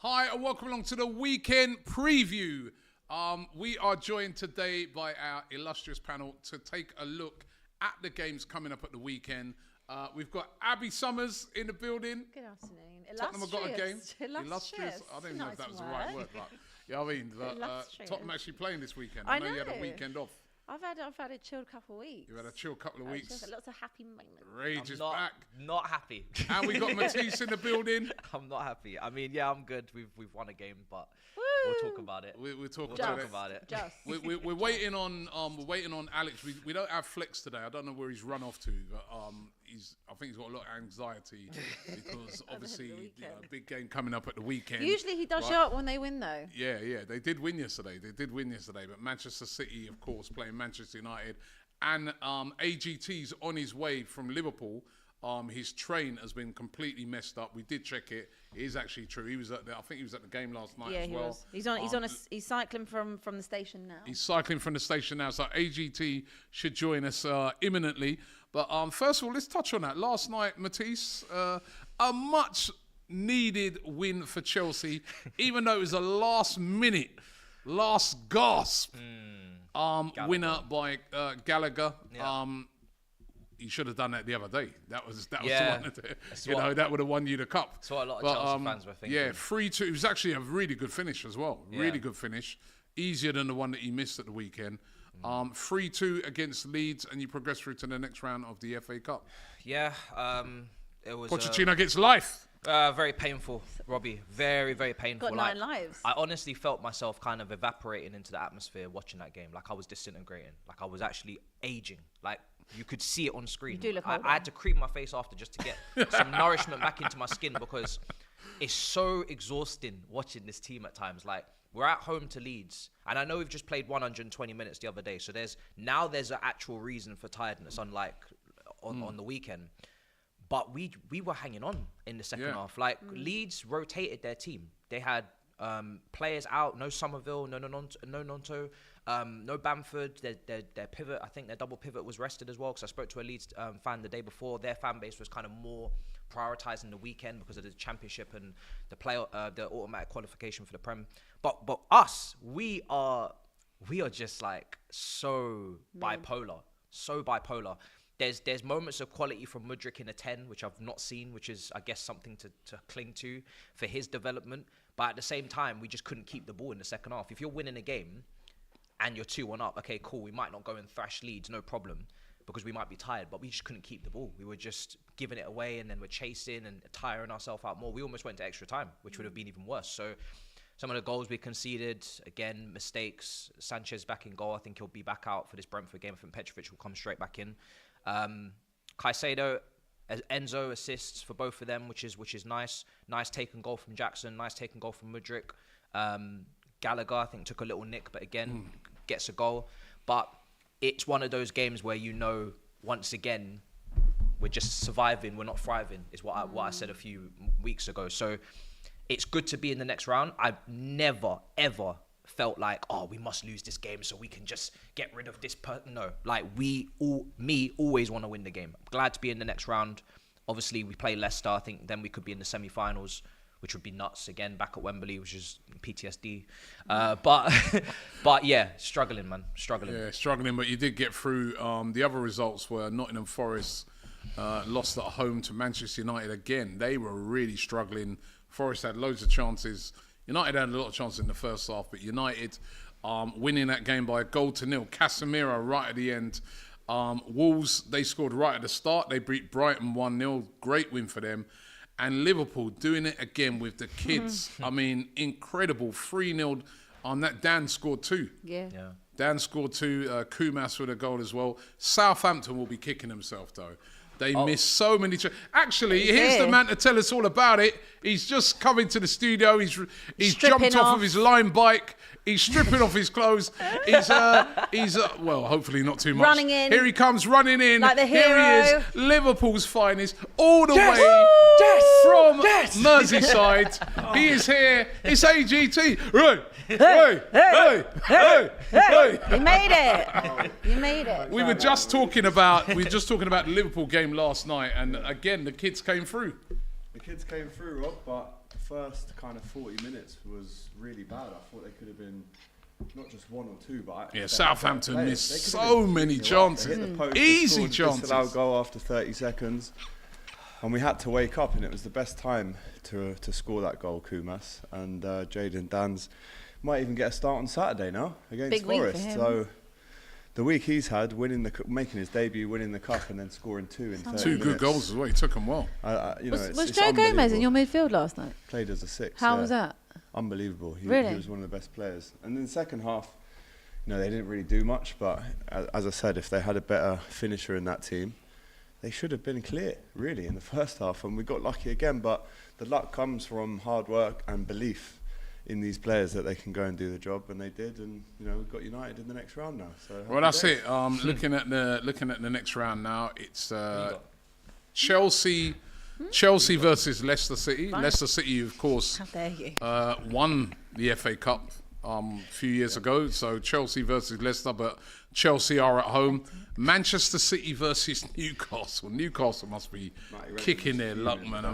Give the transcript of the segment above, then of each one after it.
Hi, and welcome along to the weekend preview. We are joined today by our illustrious panel to take a look at the games coming up at the weekend. We've got Abbi Summers in the building. Good afternoon. Tottenham have got a game. Illustrious. I don't even know if that was the right word, but yeah, I mean, Tottenham actually playing this weekend. I know you had a weekend off. I've had a chilled couple of weeks. You had a chill couple of weeks. Lots of happy moments. Rage is back. Not happy. And we got Matisse in the building. I'm not happy. I mean, yeah, I'm good. We've won a game, but we'll talk about it. We'll talk about it. We're waiting on Alex. We don't have Flex today. I don't know where he's run off to, but I think he's got a lot of anxiety because obviously big game coming up at the weekend. Usually he does show up when they win though. Yeah, they did win yesterday. But Manchester City, of course, playing Manchester United, and AGT's on his way from Liverpool. His train has been completely messed up. We did check it. It is actually true. I think he was at the game last night as well. He's cycling from the station now. He's cycling from the station now. So AGT should join us imminently. But first of all, let's touch on that. Last night, Matisse, a much needed win for Chelsea, even though it was a last gasp winner by Gallagher. Yeah. He should have done that the other day. That was the one that would have won you the cup. That's what a lot of Chelsea fans were thinking. Yeah, 3-2. It was actually a really good finish as well. Yeah. Really good finish. Easier than the one that he missed at the weekend. 3-2 against Leeds, and you progress through to the next round of the FA Cup. Yeah, it was. Pochettino gets life. Very painful, Robbie. Very, very painful. Got 9 lives. I honestly felt myself kind of evaporating into the atmosphere watching that game. Like I was disintegrating. Like I was actually aging. Like you could see it on screen. You do look I had to cream my face after just to get some nourishment back into my skin because it's so exhausting watching this team at times. Like we're at home to Leeds, and I know we've just played 120 minutes the other day. So there's an actual reason for tiredness, unlike on the weekend. But we were hanging on in the second half. Like Leeds rotated their team. They had players out. No Somerville, no Nonto, no Bamford. Their pivot, I think their double pivot was rested as well. Because I spoke to a Leeds fan the day before. Their fan base was kind of more prioritising the weekend because of the championship and the automatic qualification for the Prem. But us, we are just like so bipolar. There's moments of quality from Mudryk in a 10, which I've not seen, which is, I guess, something to cling to for his development. But at the same time, we just couldn't keep the ball in the second half. If you're winning a game and you're 2-1 up, okay, cool, we might not go and thrash Leeds, no problem, because we might be tired, but we just couldn't keep the ball. We were just giving it away, and then we're chasing and tiring ourselves out more. We almost went to extra time, which would have been even worse. So some of the goals we conceded, again, mistakes. Sanchez back in goal. I think he'll be back out for this Brentford game. I think Petrovic will come straight back in. Caicedo, Enzo assists for both of them, which is nice. Nice taken goal from Jackson. Nice taken goal from Mudryk. Gallagher, I think, took a little nick, but again, gets a goal. But it's one of those games where once again, we're just surviving. We're not thriving. Is what I said a few weeks ago. So it's good to be in the next round. I've never ever felt like, we must lose this game so we can just get rid of this No, like always want to win the game. I'm glad to be in the next round. Obviously, we play Leicester. I think then we could be in the semi-finals, which would be nuts again back at Wembley, which is PTSD. But yeah, struggling, man. Yeah, struggling. But you did get through. The other results were Nottingham Forest lost at home to Manchester United again. They were really struggling. Forest had loads of chances. United had a lot of chances in the first half, but United winning that game by 1-0. Casemiro right at the end. Wolves, they scored right at the start. They beat Brighton 1-0. Great win for them. And Liverpool doing it again with the kids. I mean, incredible. 3-0. That Dan scored 2. Yeah. Dan scored 2. Kumas with a goal as well. Southampton will be kicking themselves, though. They missed so many. Actually, here's the man to tell us all about it. He's just come into the studio. He's jumped off of his line bike. He's stripping off his clothes. He's well, hopefully not too much. Running in. Here he comes running in. Like the hero. Here he is, Liverpool's finest, all the way from Merseyside. He is here. It's AGT. Hey. You made it. You made it. We were just talking about the Liverpool game last night, and again the kids came through. kids came through, Rob, but the first kind of 40 minutes was really bad. I thought they could have been not just 1 or 2, but Southampton missed so many chances, easy chances. Disallowed goal after 30 seconds, and we had to wake up, and it was the best time to score that goal, Kumas, and Jayden Danns might even get a start on Saturday now against Big week Forest. for him. So the week he's had, making his debut, winning the cup, and then scoring 2 in 30 2 minutes. good goals as well. He took them well. Was Joe Gomez in your midfield last night? Played as a 6. How was that? Unbelievable. He Really? was one of the best players. And in the second half, they didn't really do much. But as I said, if they had a better finisher in that team, they should have been clear, really, in the first half. And we got lucky again. But the luck comes from hard work and belief in these players that they can go and do the job, and they did. And we've got United in the next round now. So well, that's it. Looking at the next round now, it's Chelsea versus Leicester City. Fine. Leicester City, of course, How dare you? won the FA Cup a few years ago. So Chelsea versus Leicester, but Chelsea are at home. Manchester City versus Newcastle. Newcastle must be kicking their luck, man. I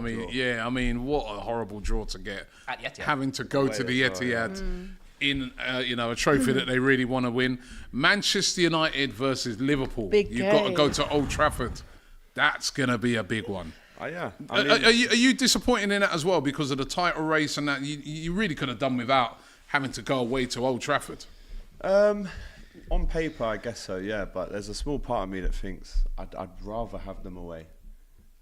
mean, what a horrible draw to get. At the Etihad. Having to go to the Etihad in a trophy that they really want to win. Manchester United versus Liverpool. You've got to go to Old Trafford. That's going to be a big one. Yeah. Are you disappointed in that as well because of the title race and that? You really could have done without having to go away to Old Trafford. On paper, I guess so, yeah. But there's a small part of me that thinks I'd rather have them away,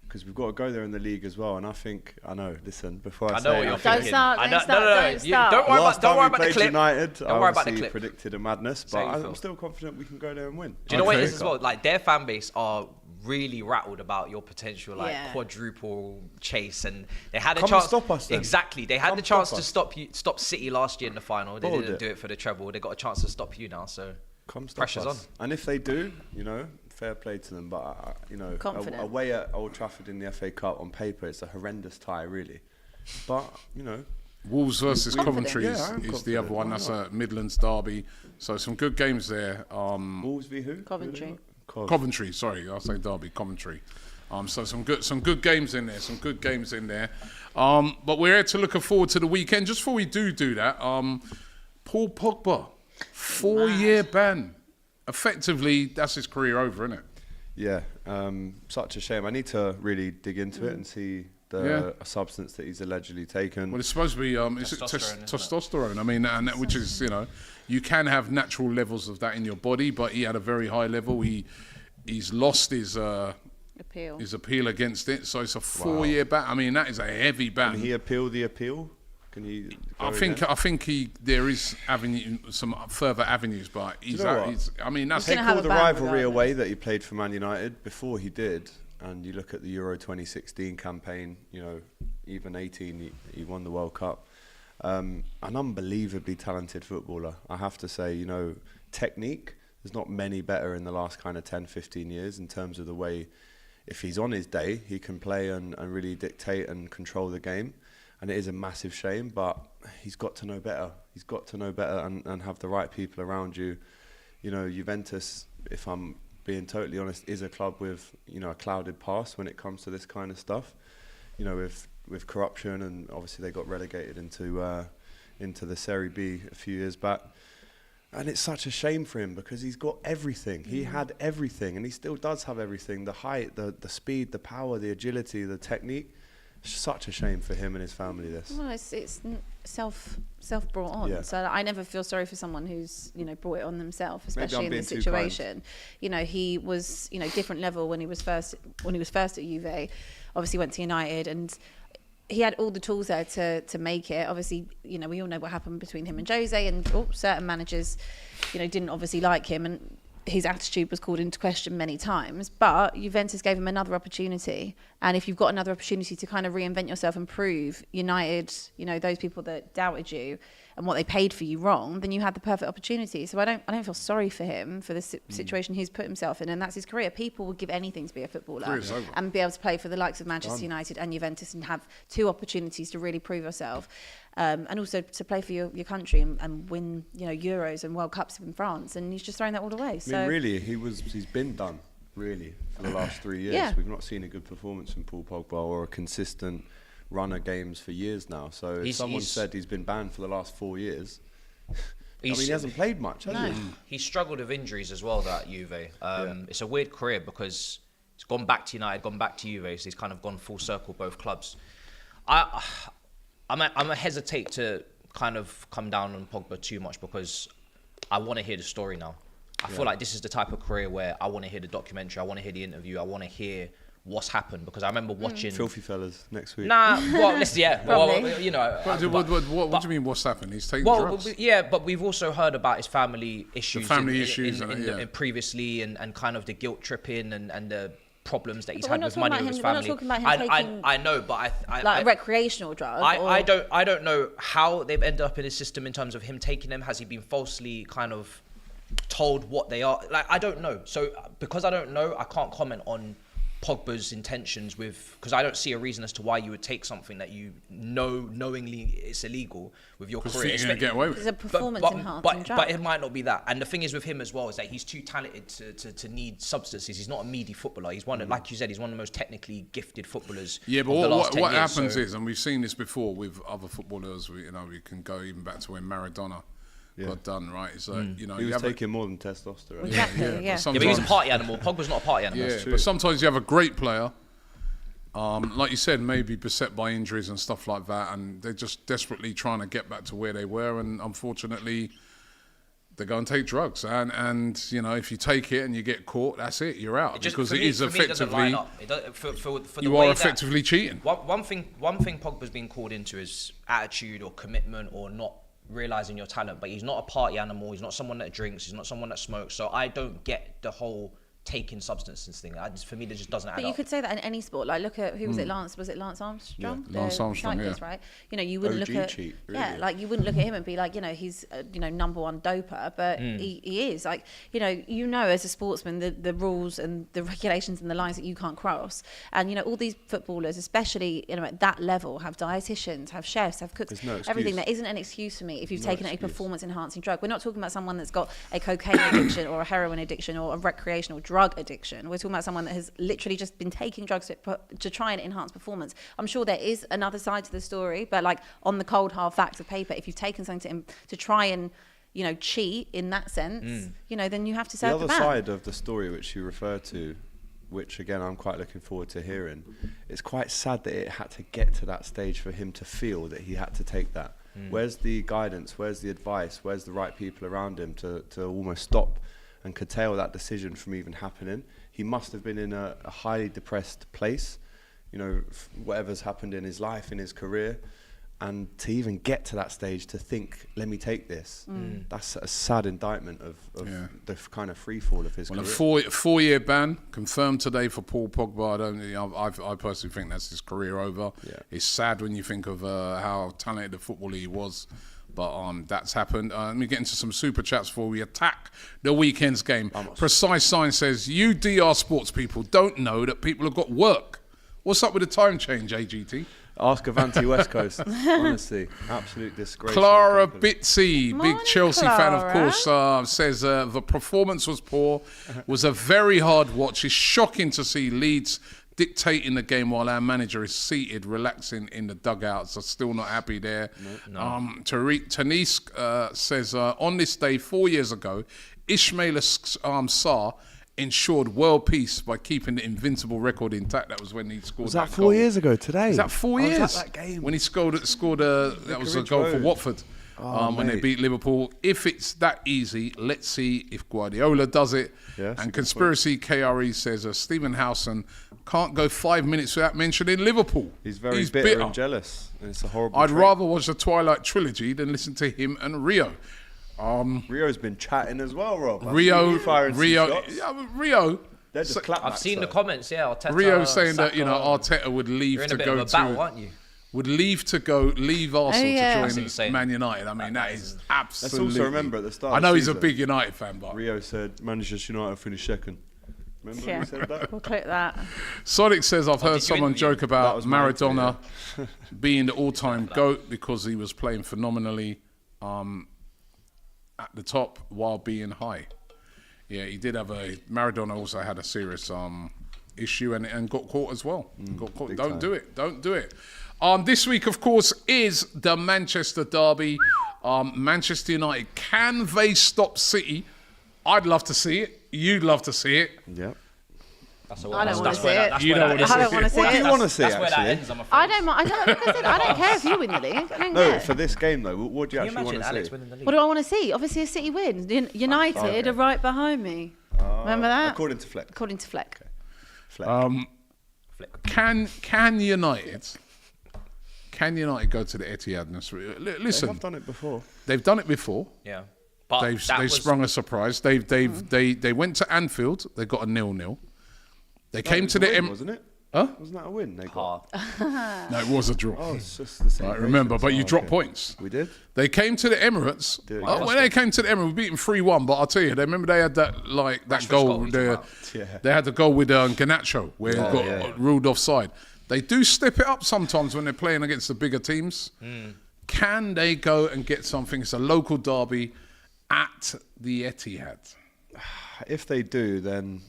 because we've got to go there in the league as well. And I know. Listen, before I know say what it, you're I thinking. think start, I don't know, start, no. don't start. Don't worry last about time the we played clip. United, Don't I worry about the obviously clip. predicted a madness, Say but how you feel. I'm still confident we can go there and win. Do you know what it Okay. is as well? Like, their fan base are really rattled about your potential Yeah. quadruple chase, and they had a Come and chance. stop us then. Exactly, they had Come the chance stop to us. stop City last year in the final. They Hold didn't it. do it for the treble. They got a chance to stop you now. So Come stop pressure's us. on. And if they do, fair play to them. But Confident. away at Old Trafford in the FA Cup, on paper, it's a horrendous tie, really. But Wolves versus Coventry Yeah, I am is the other confident. one. Why That's not? a Midlands derby. So some good games there. Wolves v who? Coventry. Coventry, sorry, I'll say derby, Coventry. So some good games in there. But we're here to looking forward to the weekend. Just before we do that, Paul Pogba, 4-year ban. Effectively, that's his career over, isn't it? Yeah, such a shame. I need to really dig into it and see the substance that he's allegedly taken. Well, it's supposed to be testosterone. I mean, and which is, you can have natural levels of that in your body, but he had a very high level. He's lost his appeal against it, so it's a 4-year ban. I mean, that is a heavy ban. Can he appeal the appeal? Can he? I think there is some further avenues, but know what? that's Take gonna have all a the ban rivalry regardless. away that he played for Man United before he did, and you look at the Euro 2016 campaign. Even 18, he won the World Cup. An unbelievably talented footballer, I have to say. Technique. There's not many better in the last kind of 10, 15 years in terms of the way, if he's on his day, he can play and really dictate and control the game. And it is a massive shame, but he's got to know better. He's got to know better and have the right people around you. Juventus, if I'm being totally honest, is a club with, a clouded past when it comes to this kind of stuff. With corruption, and obviously they got relegated into the Serie B a few years back. And it's such a shame for him because he's got everything. He had everything, and he still does have everything. The height, the speed, the power, the agility, the technique. Such a shame for him and his family, this. Well, it's self brought on. Yeah. So I never feel sorry for someone who's brought it on themselves, Maybe especially I'm in this being too kind. situation. He was different level when he was first at Juve. Obviously went to United, and he had all the tools there to make it. Obviously, we all know what happened between him and Jose, and certain managers, didn't obviously like him, and his attitude was called into question many times. But Juventus gave him another opportunity, and if you've got another opportunity to kind of reinvent yourself and prove United, those people that doubted you and what they paid for you wrong, then you had the perfect opportunity. So I don't feel sorry for him for the situation he's put himself in, and that's his career. People would give anything to be a footballer and be able to play for the likes of Manchester United and Juventus and have 2 opportunities to really prove yourself, and also to play for your country and win Euros and World Cups in France, and he's just thrown that all away. So I mean, really, he's been done, really, for the last 3 years. Yeah. We've not seen a good performance from Paul Pogba or a consistent run of games for years now. So if someone said he's been banned for the last 4 years, he hasn't played much, has he? He's struggled with injuries as well, that Juve. It's a weird career because he's gone back to United, gone back to Juve, so he's kind of gone full circle, both clubs. I'm a hesitate to kind of come down on Pogba too much because I want to hear the story now. I feel like this is the type of career where I want to hear the documentary, I want to hear the interview, I want to hear what's happened, because I remember watching... Filthy fellas next week. Well, listen, well, you know... What do you mean, what's happened? He's taking drugs? Yeah, but we've also heard about his family issues. The family issues previously, and kind of the guilt tripping and the problems that he's had with money with his family. family. We're not talking about him taking... I know, but like a recreational drug? I don't know how they've ended up in his system in terms of him taking them. Has he been falsely kind of told what they are? Like, I don't know. So because I don't know, I can't comment on Pogba's intentions because I don't see a reason as to why you would take something that you know knowingly it's illegal with your career. You're gonna get away with it. It's a performance-enhancing drug. But it might not be that. And the thing is with him as well is that he's too talented to need substances. He's not a meedy footballer. He's one, like you said, he's one of the most technically gifted footballers. Yeah, but of the last 10 what years, happens is, and we've seen this before with other footballers. We can go even back to when Maradona got done, right? It's like, he was taking more than testosterone. Exactly, yeah. But he's a party animal. Pogba's not a party animal. Yeah, but sometimes you have a great player, like you said, maybe beset by injuries and stuff like that, and they're just desperately trying to get back to where they were, and unfortunately, they go and take drugs. And if you take it and you get caught, that's it. You're out, because it is effectively you are effectively cheating. One thing Pogba's been called into is attitude or commitment or not realizing your talent, but he's not a party animal. He's not someone that drinks. He's not someone that smokes. So I don't get the whole taking substances thing. For me, that just doesn't add up. But you could say that in any sport. Like, look at, who was it? Lance Armstrong? Yeah. Lance Armstrong, cyclist, right? You wouldn't look at... cheat, really. Yeah, like, you wouldn't look at him and be like, he's, number one doper, but he is. Like, as a sportsman, the rules and the regulations and the lines that you can't cross. And, all these footballers, especially, at that level, have dietitians, have chefs, have cooks. There's no excuse. Everything. There isn't an excuse for me if you've taken a performance-enhancing drug. We're not talking about someone that's got a cocaine addiction or a heroin addiction or a recreational drug addiction. We're talking about someone that has literally just been taking drugs to try and enhance performance. I'm sure there is another side to the story, but like on the cold hard facts of paper, if you've taken something to try and cheat in that sense, then you have to serve the ban. The other side of the story which you refer to, which again I'm quite looking forward to hearing, it's quite sad that it had to get to that stage for him to feel that he had to take that. Where's the guidance? Where's the advice? Where's the right people around him to almost stop and curtail that decision from even happening? He must have been in a highly depressed place, whatever's happened in his life, in his career, and to even get to that stage to think, let me take this, that's a sad indictment of the kind of free fall of his career. A four-year ban confirmed today for Paul Pogba. I personally think that's his career over. Yeah. It's sad when you think of how talented a footballer he was. But that's happened. Let me get into some super chats before we attack the weekend's game. Precise Sign says, you DR sports people don't know that people have got work. What's up with the time change, AGT? Ask Avanti West Coast. Honestly, absolute disgrace. Clara Bitsy, big Chelsea fan, of course, says the performance was poor, was a very hard watch. It's shocking to see Leeds dictating the game while our manager is seated, relaxing in the dugouts. I'm still not happy there. No. Tanis says, on this day 4 years ago, shameless Sarr ensured world peace by keeping the invincible record intact. That was when he scored. Was that 4 years ago today? Was that 4 years? Was that game? When he scored that was a goal for Watford. When they beat Liverpool. If it's that easy, let's see if Guardiola does it. Yes, and Conspiracy KRE says Stephen Howson can't go 5 minutes without mentioning Liverpool. He's very bitter and jealous. And it's a horrible I'd rather watch the Twilight Trilogy than listen to him and Rio. Rio's been chatting as well, Rob. Rio. I've seen the comments. Yeah, Arteta, Rio saying that Arteta would leave to go to. Aren't you? Would leave Arsenal to join Man United. I mean, that is absolutely... Let's also remember at the start I know he's a big United fan, but... Rio said Manchester United finished second. Remember when he said that? We'll click that. Sonic says, I've heard someone joke about Maradona being the all-time GOAT because he was playing phenomenally at the top while being high. Yeah, he did have Maradona also had a serious issue and got caught as well. Got caught. Don't do it. This week, of course, is the Manchester derby. Manchester United, can they stop City? I'd love to see it. You'd love to see it. Yep. I don't want to see it. You don't want to see it. I don't want to see What do it. you want to see, That's where that actually? ends, I'm afraid. I don't mind. I don't care if you win the league. I don't No, care. for this game, though, what do you Can you actually want imagine to Alex see? winning the league? What do I want to see? Obviously, a City win. United are right behind me. Remember that? According to Fleck. According to Fleck. Can United go to the Etihad? Listen, They've done it before. they've done it before. Yeah. But They've sprung a surprise. They went to Anfield. They got a 0-0. They came to the wasn't it? Huh? Wasn't that a win? They got. No, it was a draw. Oh, it's just the same. I remember, but you dropped points. We did. They came to the Emirates. When they came to the Emirates, we beat them 3-1. But I'll tell you, they remember they had that Rashford's goal. goal we talk about. They had the goal with Garnacho where it got ruled offside. They do step it up sometimes when they're playing against the bigger teams. Can they go and get something? It's a local derby at the Etihad. If they do, then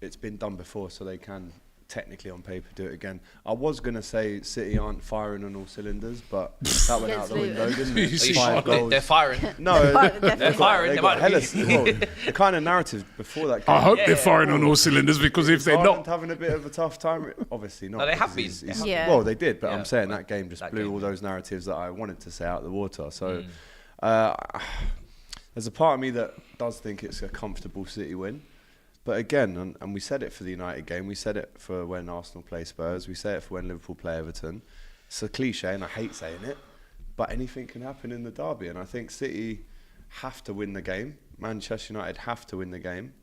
it's been done before, so they can technically on paper do it again. I was going to say City aren't firing on all cylinders, but that went out the window, didn't it? Are you 5 goals. They're firing. No, They're firing. they They got might the kind of narrative before that game. I hope they're firing on all cylinders, because if they're Haaland not, having a bit of a tough time. Obviously not. No, they have because been. Yeah. Well, they did, but Yeah. I'm saying that game just That blew game, all yeah. those narratives that I wanted to say out of the water. So there's a part of me that does think it's a comfortable City win. But again, and we said it for the United game, we said it for when Arsenal play Spurs, we say it for when Liverpool play Everton. It's a cliche, and I hate saying it, but anything can happen in the derby. And I think City have to win the game. Manchester United have to win the game.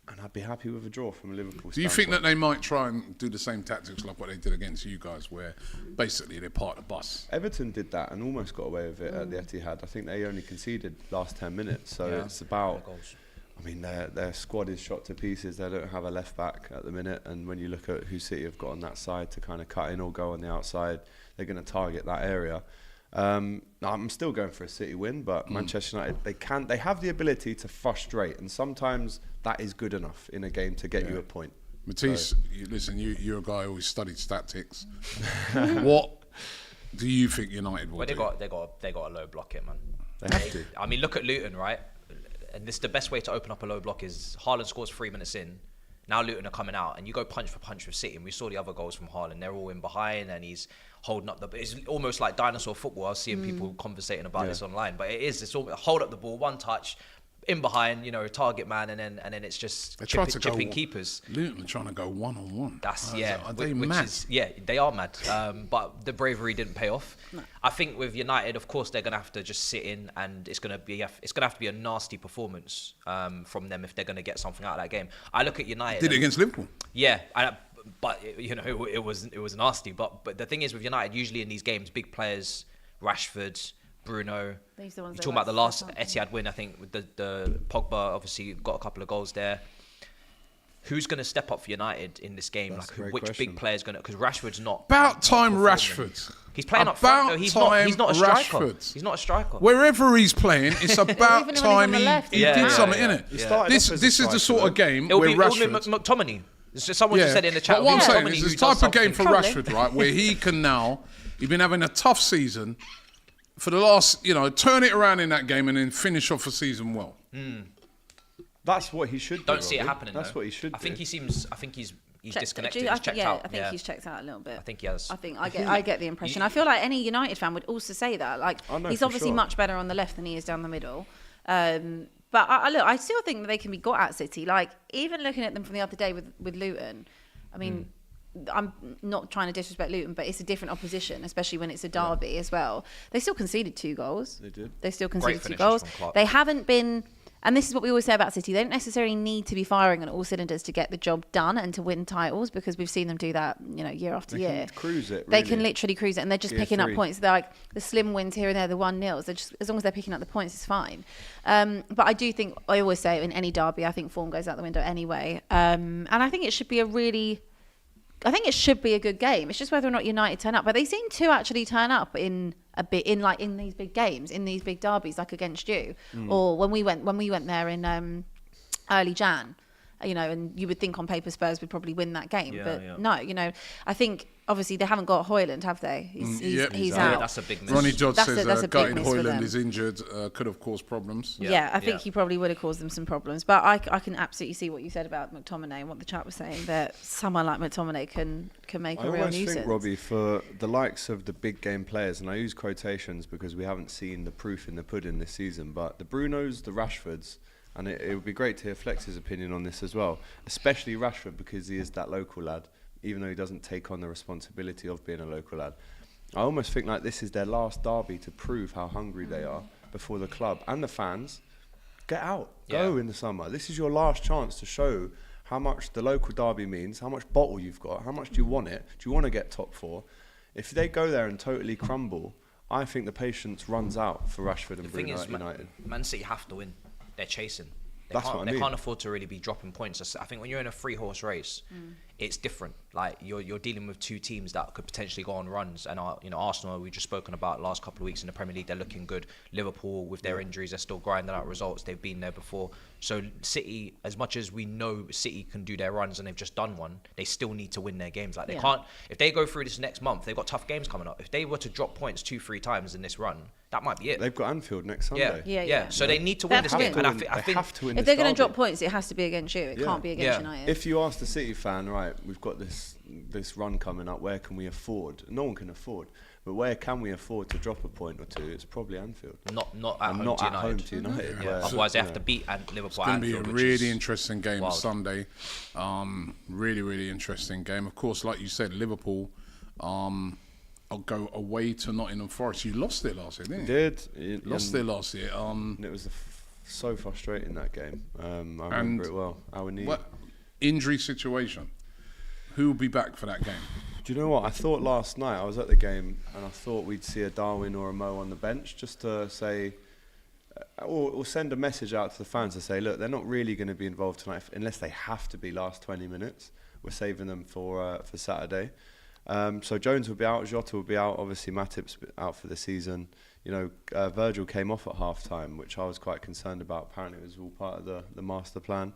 And I'd be happy with a draw from a Liverpool do you think that standpoint. they might try and do the same tactics like what they did against you guys, where basically they're part of the bus? Everton did that and almost got away with it at the Etihad. I think they only conceded last 10 minutes. So it's about... Goals. I mean, their squad is shot to pieces. They don't have a left back at the minute, and when you look at who City have got on that side to kind of cut in or go on the outside, they're going to target that area. I'm still going for a City win, but Manchester United, they have the ability to frustrate, and sometimes that is good enough in a game to get you a point. Matisse, you're a guy who always studied statistics. What do you think United will Well, do? they got a low block here, man. They have to. I mean, look at Luton, right? And this the best way to open up a low block is Haaland scores 3 minutes in. Now Luton are coming out, and you go punch for punch with City. And we saw the other goals from Haaland; they're all in behind, and he's holding up the. It's almost like dinosaur football. I was seeing people conversating about this online, but it is. It's all hold up the ball, one touch, in behind, target man, and then it's just chipping keepers. Luton are trying to go one-on-one. That's Are they which mad? is they are mad. But the bravery didn't pay off. No. I think with United, of course, they're gonna have to just sit in, and it's gonna have to be a nasty performance from them if they're gonna get something out of that game. I look at United. Did it against Liverpool? Yeah, but it was nasty. But the thing is with United, usually in these games, big players, Rashford, Bruno. You're talking about the last Etihad win, I think, with the Pogba obviously got a couple of goals there. Who's going to step up for United in this game? That's like, a great which question. big player's going to? Because Rashford's not. About time, performing. Rashford. He's playing up front. Though. He's not a striker. Rashford. He's not a striker. Wherever he's playing, it's about Even when time he's on the left, he he's did mad. something in Yeah. it. He started This off as a is the striker, sort of game It'll where be Rashford. McTominay. Someone just said in the chat. But what I'm it'll be saying McTominay is who this does type of game for something. Rashford, right, where he can now. He's been having a tough season. For the last, turn it around in that game and then finish off the season well. That's what he should do. Don't see it Robbie. happening. That's though. what he should do. I think he's disconnected. I He's checked out. I think he's checked out a little bit. I think he has. I get the impression. I feel like any United fan would also say that. Like know, he's for obviously sure. much better on the left than he is down the middle. But I still think that they can be got at City. Like even looking at them from the other day with Luton, I mean. I'm not trying to disrespect Luton, but it's a different opposition, especially when it's a derby as well. They still conceded 2 goals. They did. They still conceded 2 finishes goals. from Clark. They haven't been, and this is what we always say about City, they don't necessarily need to be firing on all cylinders to get the job done and to win titles, because we've seen them do that, year after They year. can cruise it, They really. can literally cruise it, and they're just Tier picking up 3. points. They're like the slim wins here and there, the 1-0s. They're just, as long as they're picking up the points, it's fine. But I do think, I always say in any derby, I think form goes out the window anyway. And I think it should be a good game. It's just whether or not United turn up. But they seem to actually turn up in these big games, in these big derbies, like against you, or when we went there in early Jan. you know, and you would think on paper Spurs would probably win that game, Yeah, but yeah. no, you know, I think obviously they haven't got Højlund, have they? He's Yeah, out. that's a big miss. Ronnie George That's says a big gutting miss for Højlund them. is injured, could have caused problems. Yeah, I think yeah. he probably would have caused them some problems. But I can absolutely see what you said about McTominay and what the chat was saying, that someone like McTominay can make a real I almost nuisance. think, Robbie, for the likes of the big game players, and I use quotations because we haven't seen the proof in the pudding this season, but the Brunos, the Rashfords, and it would be great to hear Flex's opinion on this as well, especially Rashford, because he is that local lad, even though he doesn't take on the responsibility of being a local lad. I almost think like this is their last derby to prove how hungry they are before the club and the fans. Get out, go in the summer. This is your last chance to show how much the local derby means, how much bottle you've got, how much do you want it, do you want to get top 4? If they go there and totally crumble, I think the patience runs out for Rashford and The thing Bruno is, at United. Man City have to win. They're chasing. That's what I mean. They can't afford to really be dropping points. I think when you're in a 3-horse race, it's different. Like you're dealing with two teams that could potentially go on runs. And Arsenal, we've just spoken about last couple of weeks in the Premier League, they're looking good. Liverpool, with their injuries, they're still grinding out results. They've been there before. So City, as much as we know City can do their runs and they've just done one, they still need to win their games. Like they can't. If they go through this next month, they've got tough games coming up. If they were to drop points 2-3 times in this run, that might be it. They've got Anfield next Sunday. Yeah. So they need to win this game. And I think have to win If this they're going to derby. drop points, it has to be against you. It can't be against United. If you ask the City fan, right, we've got this run coming up, where can we afford? No one can afford. But where can we afford to drop a point or two? It's probably Anfield. not And at not home at to home United. to United. Yeah. where- Otherwise, they have to beat Liverpool. It's going to be a Anfield, really interesting game wild. Sunday. Really, really interesting game. Of course, like you said, Liverpool I'll go away to Nottingham Forest. You lost it last year, didn't you? Lost it last year. And it was so frustrating, that game. I remember it well. Our knee. What injury situation? Who will be back for that game? Do you know what? I thought last night, I was at the game, and I thought we'd see a Darwin or a Mo on the bench just to say, or send a message out to the fans to say, look, they're not really going to be involved tonight unless they have to be last 20 minutes. We're saving them for Saturday. So Jones will be out, Jota will be out, obviously Matip's out for the season. Virgil came off at half-time, which I was quite concerned about. Apparently it was all part of the master plan.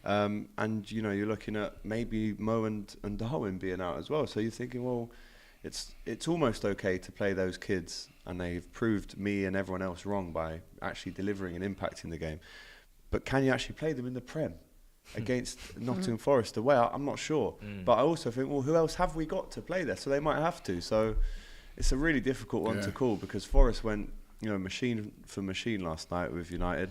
And you're looking at maybe Mo and Darwin being out as well. So you're thinking, well, it's almost okay to play those kids, and they've proved me and everyone else wrong by actually delivering and impacting the game. But can you actually play them in the Prem against Nottingham Forest away? I'm not sure. But I also think, well, who else have we got to play there? So they might have to. So it's a really difficult one to call, because Forest went, machine for machine last night with United.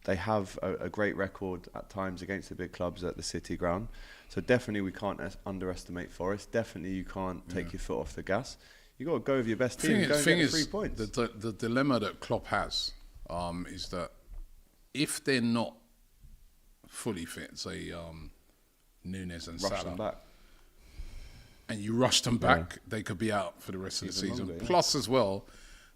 They have a great record at times against the big clubs at the City ground. So definitely we can't underestimate Forest. Definitely you can't take your foot off the gas. You've got to go with your best team and go and get the 3 points. The dilemma that Klopp has is that if they're not fully fit, say Nunes and Rush Salah, them back. and you rush them back, they could be out for the rest of the Even season. longer, Plus, as well,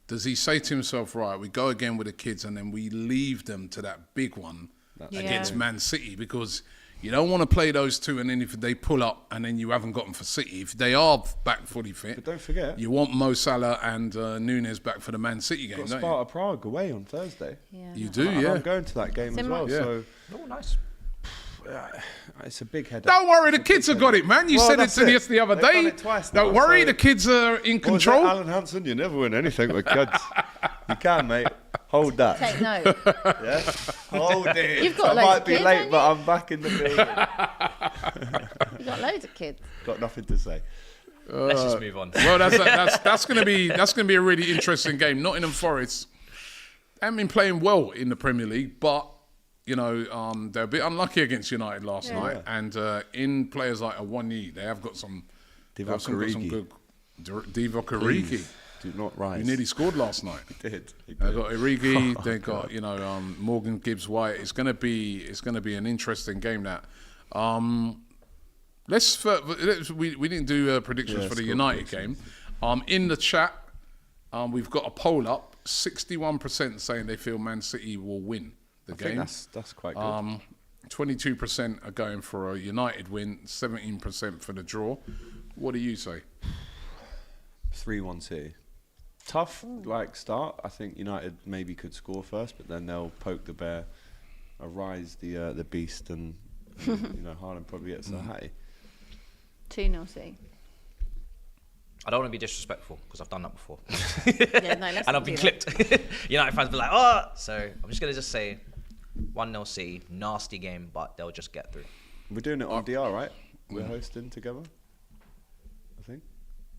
does he say to himself, right, we go again with the kids and then we leave them to that big one against Man City? Because you don't want to play those two and then if they pull up and then you haven't got them for City. If they are back fully fit, But don't forget, you want Mo Salah and Nunes back for the Man City game, got don't Sparta Prague away on Thursday. Yeah. you? You do, And yeah. I'm going to that game as well. Yeah. So Oh, nice. it's a big headache. Don't worry, the kids have got it, man. You Well, said it that's to it. us the other They've done day. it twice now, Don't worry, so- the kids are in What was control. that, Alan Hansen? You never win anything with kids. You can, mate. Hold that. Take note. Yeah? Hold it. You've got I loads might of be kids, late, haven't but you? I'm back in the building. You've got loads of kids. Got nothing to say. Let's just move on. Well, that's going to be a really interesting game. Nottingham Forest haven't been playing well in the Premier League, but they're a bit unlucky against United last night. And in players like Awoniyi, they have got some Divock some Origi. good Divock Origi. Please, do not rise. He nearly scored last night. He did. They've got Origi. They've got Morgan Gibbs White. It's going to be an interesting game. That we didn't do predictions for the United game. In the chat, we've got a poll up. 61% saying they feel Man City will win the game. I think that's quite good. 22% are going for a United win. 17% for the draw. What do you say? 3-1 City. Tough start. I think United maybe could score first, but then they'll poke the bear Arise the beast, and Haaland probably gets a hattie. 2-0 C. I don't want to be disrespectful because I've done that before. Yeah, no, let's and not I've been do that. clipped. United fans be like, oh! So I'm just going to say 1-0 C, nasty game, but they'll just get through. We're doing it on DR, right? We're hosting together, I think.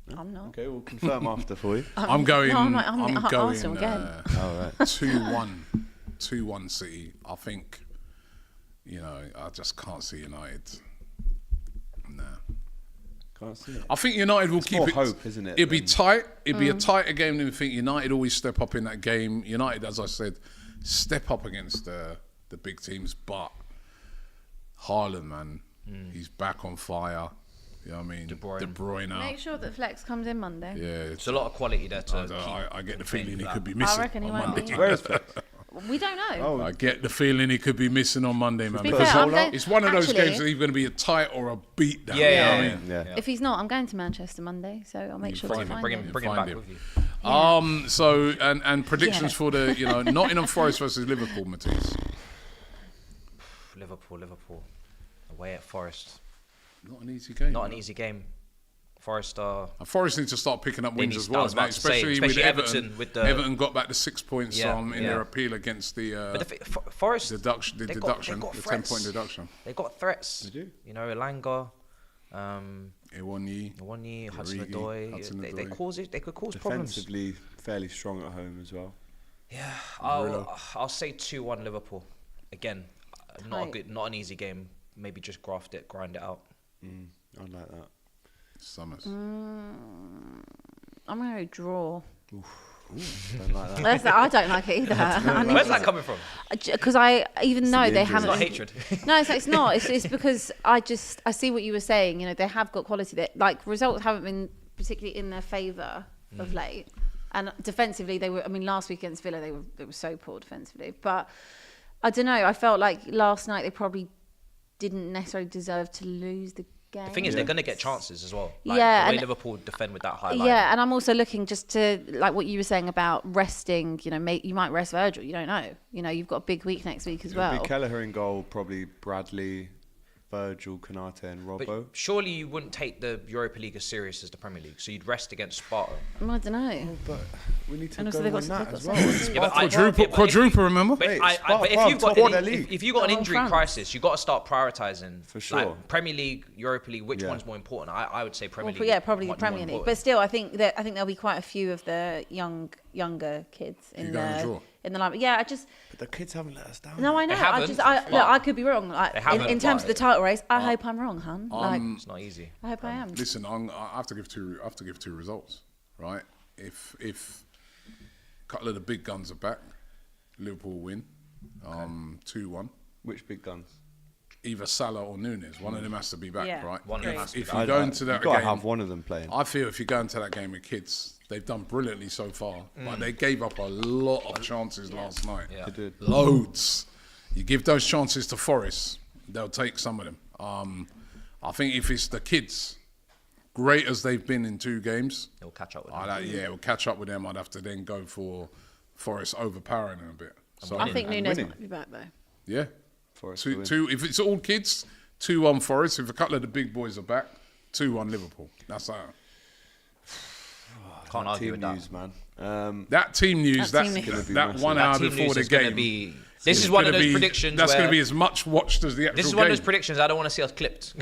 No? I'm not. Okay, we'll confirm after for you. I'm going. No, I'm going. Arsenal again. All right. 2-1 City. I think. I just can't see United. Nah. Can't see it. I think United will keep more it. hope, isn't it? It'll be tight. It'll be a tighter game than we think. United always step up in that game. United, as I said, step up against the big teams. But Haaland, man, he's back on fire. You know what I mean? De Bruyne. Make sure that Flex comes in Monday. Yeah, There's a lot of quality there to I get the feeling he could be I missing reckon he on won't Monday. be. Where is Flex? We don't know. I get the feeling he could be missing on Monday, man. be Because fair, I'm going- it's one of those actually- games that either going to be a tight or a beat down. Yeah, you know yeah, what I yeah. mean? Yeah. If he's not, I'm going to Manchester Monday, so I'll make sure to find him, find Bring him. him Find back him. with you. So and predictions Yeah. for the Nottingham Forest versus Liverpool, Matisse. Liverpool. Away at Forest. Not an easy game. Not an easy game. Forest are... And Forest need to start picking up wins need as to- I well, was about to say, especially with especially Everton. Everton with the- Everton got back the 6 points Yeah, in yeah. their appeal against the But Forest... deduction, the they 10-point threats. deduction. They got threats. They do. Elanga, Iwanyi. Iwanyi, Origi, Hudson-Odoi. Hudson-Odoi. They could cause problems. Defensively, fairly strong at home as well. Yeah, I'll say 2-1 Liverpool. Again, not an easy game. Maybe just grind it out. I like that. Summers. I'm going to draw. Don't like that. I don't like it either. Where's that coming from? Because even though the they injuries. haven't... It's not hatred. No, it's not. It's because I see what you were saying. They have got quality. That results haven't been particularly in their favour of late. And defensively, they were. I mean, last week against Villa, they were so poor defensively. But I don't know. I felt like last night they probably didn't necessarily deserve to lose the game. The thing is, they're going to get chances as well. The Yeah, way and- Liverpool defend with that high line. Yeah, and I'm also looking just to like what you were saying about resting. You might rest Virgil. You don't know. You've got a big week next week as It'll well. be Kelleher in goal, probably Bradley, Virgil, Konate and Robbo. But surely you wouldn't take the Europa League as serious as the Premier League, so you'd rest against Sparta. I don't know. But we need to And go also they've win got that as some- well. Yeah, but Quadruple, remember? But, Mate, but Sparta if you've top got of their league. if you've got an Oh, injury France. crisis, you've got to start prioritising. For sure. Like Premier League, Europa League, which Yeah. one's more important? I would say Premier Well, League. yeah, probably the much more Premier League. But important. still, I think there'll be quite a few of the younger kids in You going to draw? the line. Yeah, I just But the kids haven't let us down. no, I know. haven't, Look, I could be wrong. They haven't, In terms of the but- title race, I hope I'm wrong, hun. It's not easy. I hope I am. Listen, I have to give two results, right? If a couple of the big guns are back, Liverpool win, 2-1. Which big guns? Either Salah or Nunes, one of them has to be back, Yeah, right? One of them has to If be you go into that You've got to game, have one of them playing. I feel if you go into that game with kids, they've done brilliantly so far, but they gave up a lot of chances last night. Yeah. They did. Loads. You give those chances to Forest, they'll take some of them. I think if it's the kids, great as they've been in 2 games, They'll catch up with them. we'll catch up with them. I'd have to then go for Forest overpowering them a bit. So I think and Nunes winning. might be back though. yeah, Forest to win. two. If it's all kids, 2-1 Forest. If a couple of the big boys are back, 2-1 Liverpool. That's how. Can't argue Team with that. news, man. That team news. That That's team news. that 1 That hour team before news the is gonna game. be- This is one of those predictions. That's going where- to be as much watched as the actual This is game. one of those predictions I don't want to see us clipped.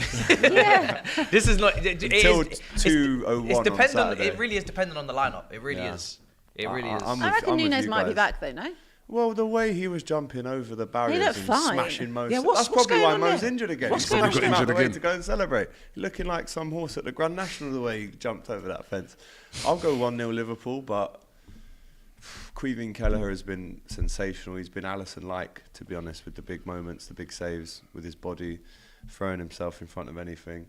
Yeah. This is not. Until 2:01 It's on dependent. Saturday. It really is dependent on the lineup. It really Yeah. is. It really is. I'm I with- reckon I'm with Nunes you might be guys. back though. No. Well, the way he was jumping over the barriers looked and fine. smashing Mo. Yeah, what's That's probably going why on Mo's there? injured again. What's He's going on? pushed him out Injured the way again. to go and celebrate. Looking like some horse at the Grand National the way he jumped over that fence. I'll go 1-0 Liverpool, but Queeveen Kelleher has been sensational. He's been Alisson-like, to be honest, with the big moments, the big saves, with his body, throwing himself in front of anything.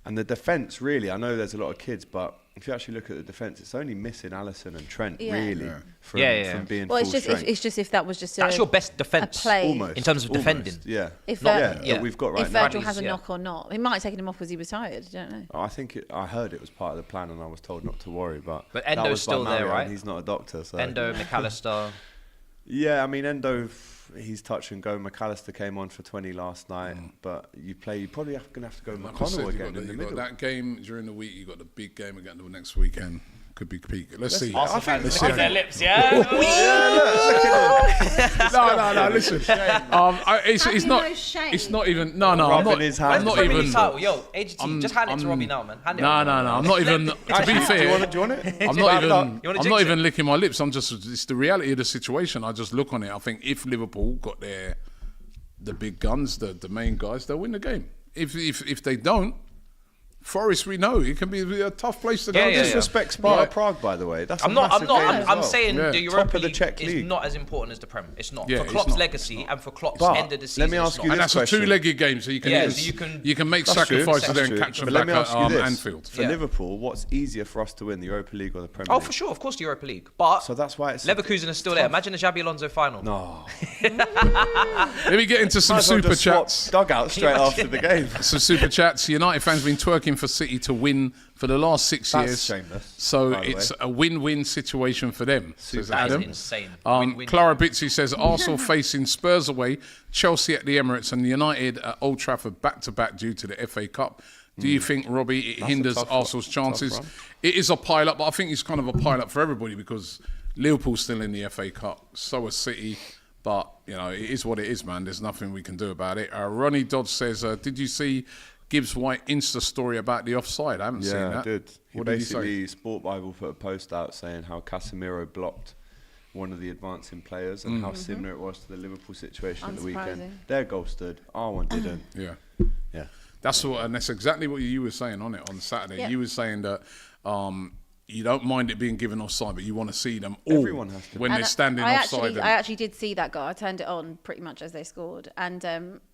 And the defence, really, I know there's a lot of kids, but if you actually look at the defence, it's only missing Alisson and Trent, Yeah. really, Yeah. from being Well, full it's strength. just if that was just That's your best defence. play. Almost. in terms of defending. Yeah. If Not- Vir- yeah. that we've got right if now. Virgil has a Yeah. knock or not, it might have taken him off because he was tired. I don't know. I heard it was part of the plan, and I was told not to worry. But But that Endo's was by still there, Mario, right? and he's not a doctor, so Endo, McAllister. Yeah, I mean, Endo, he's touch and go. McAllister came on for 20 last night, but you're probably going to have to go McConnell again in the middle. That game during the week, you got the big game again the next weekend. Could be peak. Let's see. Arsenal fans Let's lick see. their lips, yeah? No. Listen. It's not. no shame. It's not even. No. I'm Rubbing not. his I'm hands. not Premier even. League title. Yo, AGT, just hand it to Robbie now, man. Hand it No. over. I'm not even. To be fair, Do you want it? I'm not You wanna even. I'm jinx not it? even licking my lips. It's the reality of the situation. I just look on it. I think if Liverpool got the big guns, the main guys, they'll win the game. If they don't, Forest, we know it can be a tough place to go. Yeah. Disrespect Sparta Prague, by the way. That's I'm Yeah. saying the Top Europa of the League Czech is league. not as important as the Prem. It's not. Yeah, For it's Klopp's not. legacy and for Klopp's But end of the season. let me it's ask not. you And this that's a question. two-legged game, so you can Yeah, so you can- make That's true. sacrifices That's and true. catch them But back let me at ask you this. Anfield. For Yeah. Liverpool, what's easier for us to win, the Europa League or the Premier Oh, League? for sure. Of course, the Europa League. But So that's why it's Leverkusen is still there. Imagine the Xabi Alonso final. No. Let me get into some Might as well super just swap chats. dugout straight after the game. Some super chats. United fans been twerking for City to win for the last 6 That's years. shameless, So by the it's way. a win-win situation for them, says That is Adam. insane. Win-win. Clara Bitsy says Arsenal facing Spurs away, Chelsea at the Emirates, and United at Old Trafford back-to-back due to the FA Cup. Do you think, Robbie, it hinders tough Arsenal's chances? run. It is a pile-up, but I think it's kind of a pile-up for everybody because Liverpool's still in the FA Cup, so is City. But, you know, it is what it is, man. There's nothing we can do about it. Ronnie Dodds says, did you see Gibbs White Insta story about the offside? I haven't seen that. Yeah, I did. What did he say? Basically, Sport Bible put a post out saying how Casemiro blocked one of the advancing players and how similar it was to the Liverpool situation at the weekend. Unsurprising. Their goal stood, our one didn't. Yeah. Yeah. And that's exactly what you were saying on it on Saturday. Yeah. You were saying that you don't mind it being given offside, but you want to see them all Everyone has to. when And they're standing I offside. I actually did see that goal. I turned it on pretty much as they scored, and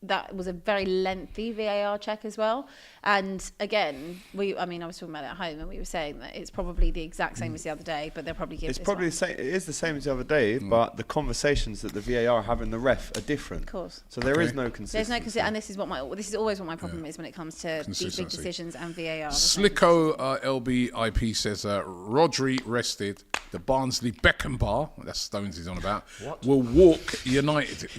that was a very lengthy VAR check as well. And again, I was talking about it at home, and we were saying that it's probably the exact same as the other day, but they'll probably give. It's this probably one. the same. It is the same as the other day, but the conversations that the VAR have in the ref are different. Of course. So there is Okay. no There's consistency. no consistency, and this is always what my problem is when it comes to these big Consistency. decisions and VAR. Slicko LBIP says Rodri rested. The Barnsley Beckenbauer, that's Stones he's on about, will walk United.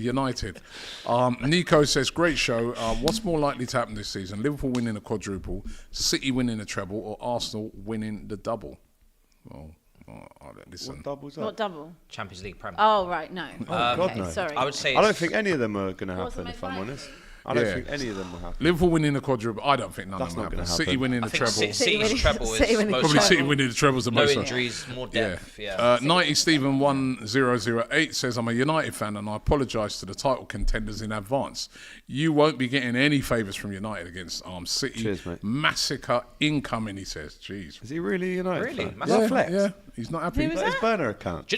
Nico says, great show. What's more likely to happen this season? Liverpool winning a quadruple, City winning a treble, or Arsenal winning the double? Well, listen. What doubles What up? double? Champions League Prem. Oh right, no. God, okay, no. sorry. I would say I don't it's- think any of them are going to What's the happen, if main I'm point? honest. I don't Yeah. think any of them will happen. Liverpool winning the quadruple, I don't think none That's of them not will gonna happen. City happen. winning I the think treble. City's treble City is winning the most Probably treble. City winning the trebles the no most. injuries, more depth. Yeah. 90 Stephen 1008 says, I'm a United fan and I apologise to the title contenders in advance. You won't be getting any favours from United against City. Cheers, mate. Massacre incoming, he says. Jeez. Is he really United? Really? fan? Massive Is that flex? Yeah, he's not happy. Who was Is that his burner account?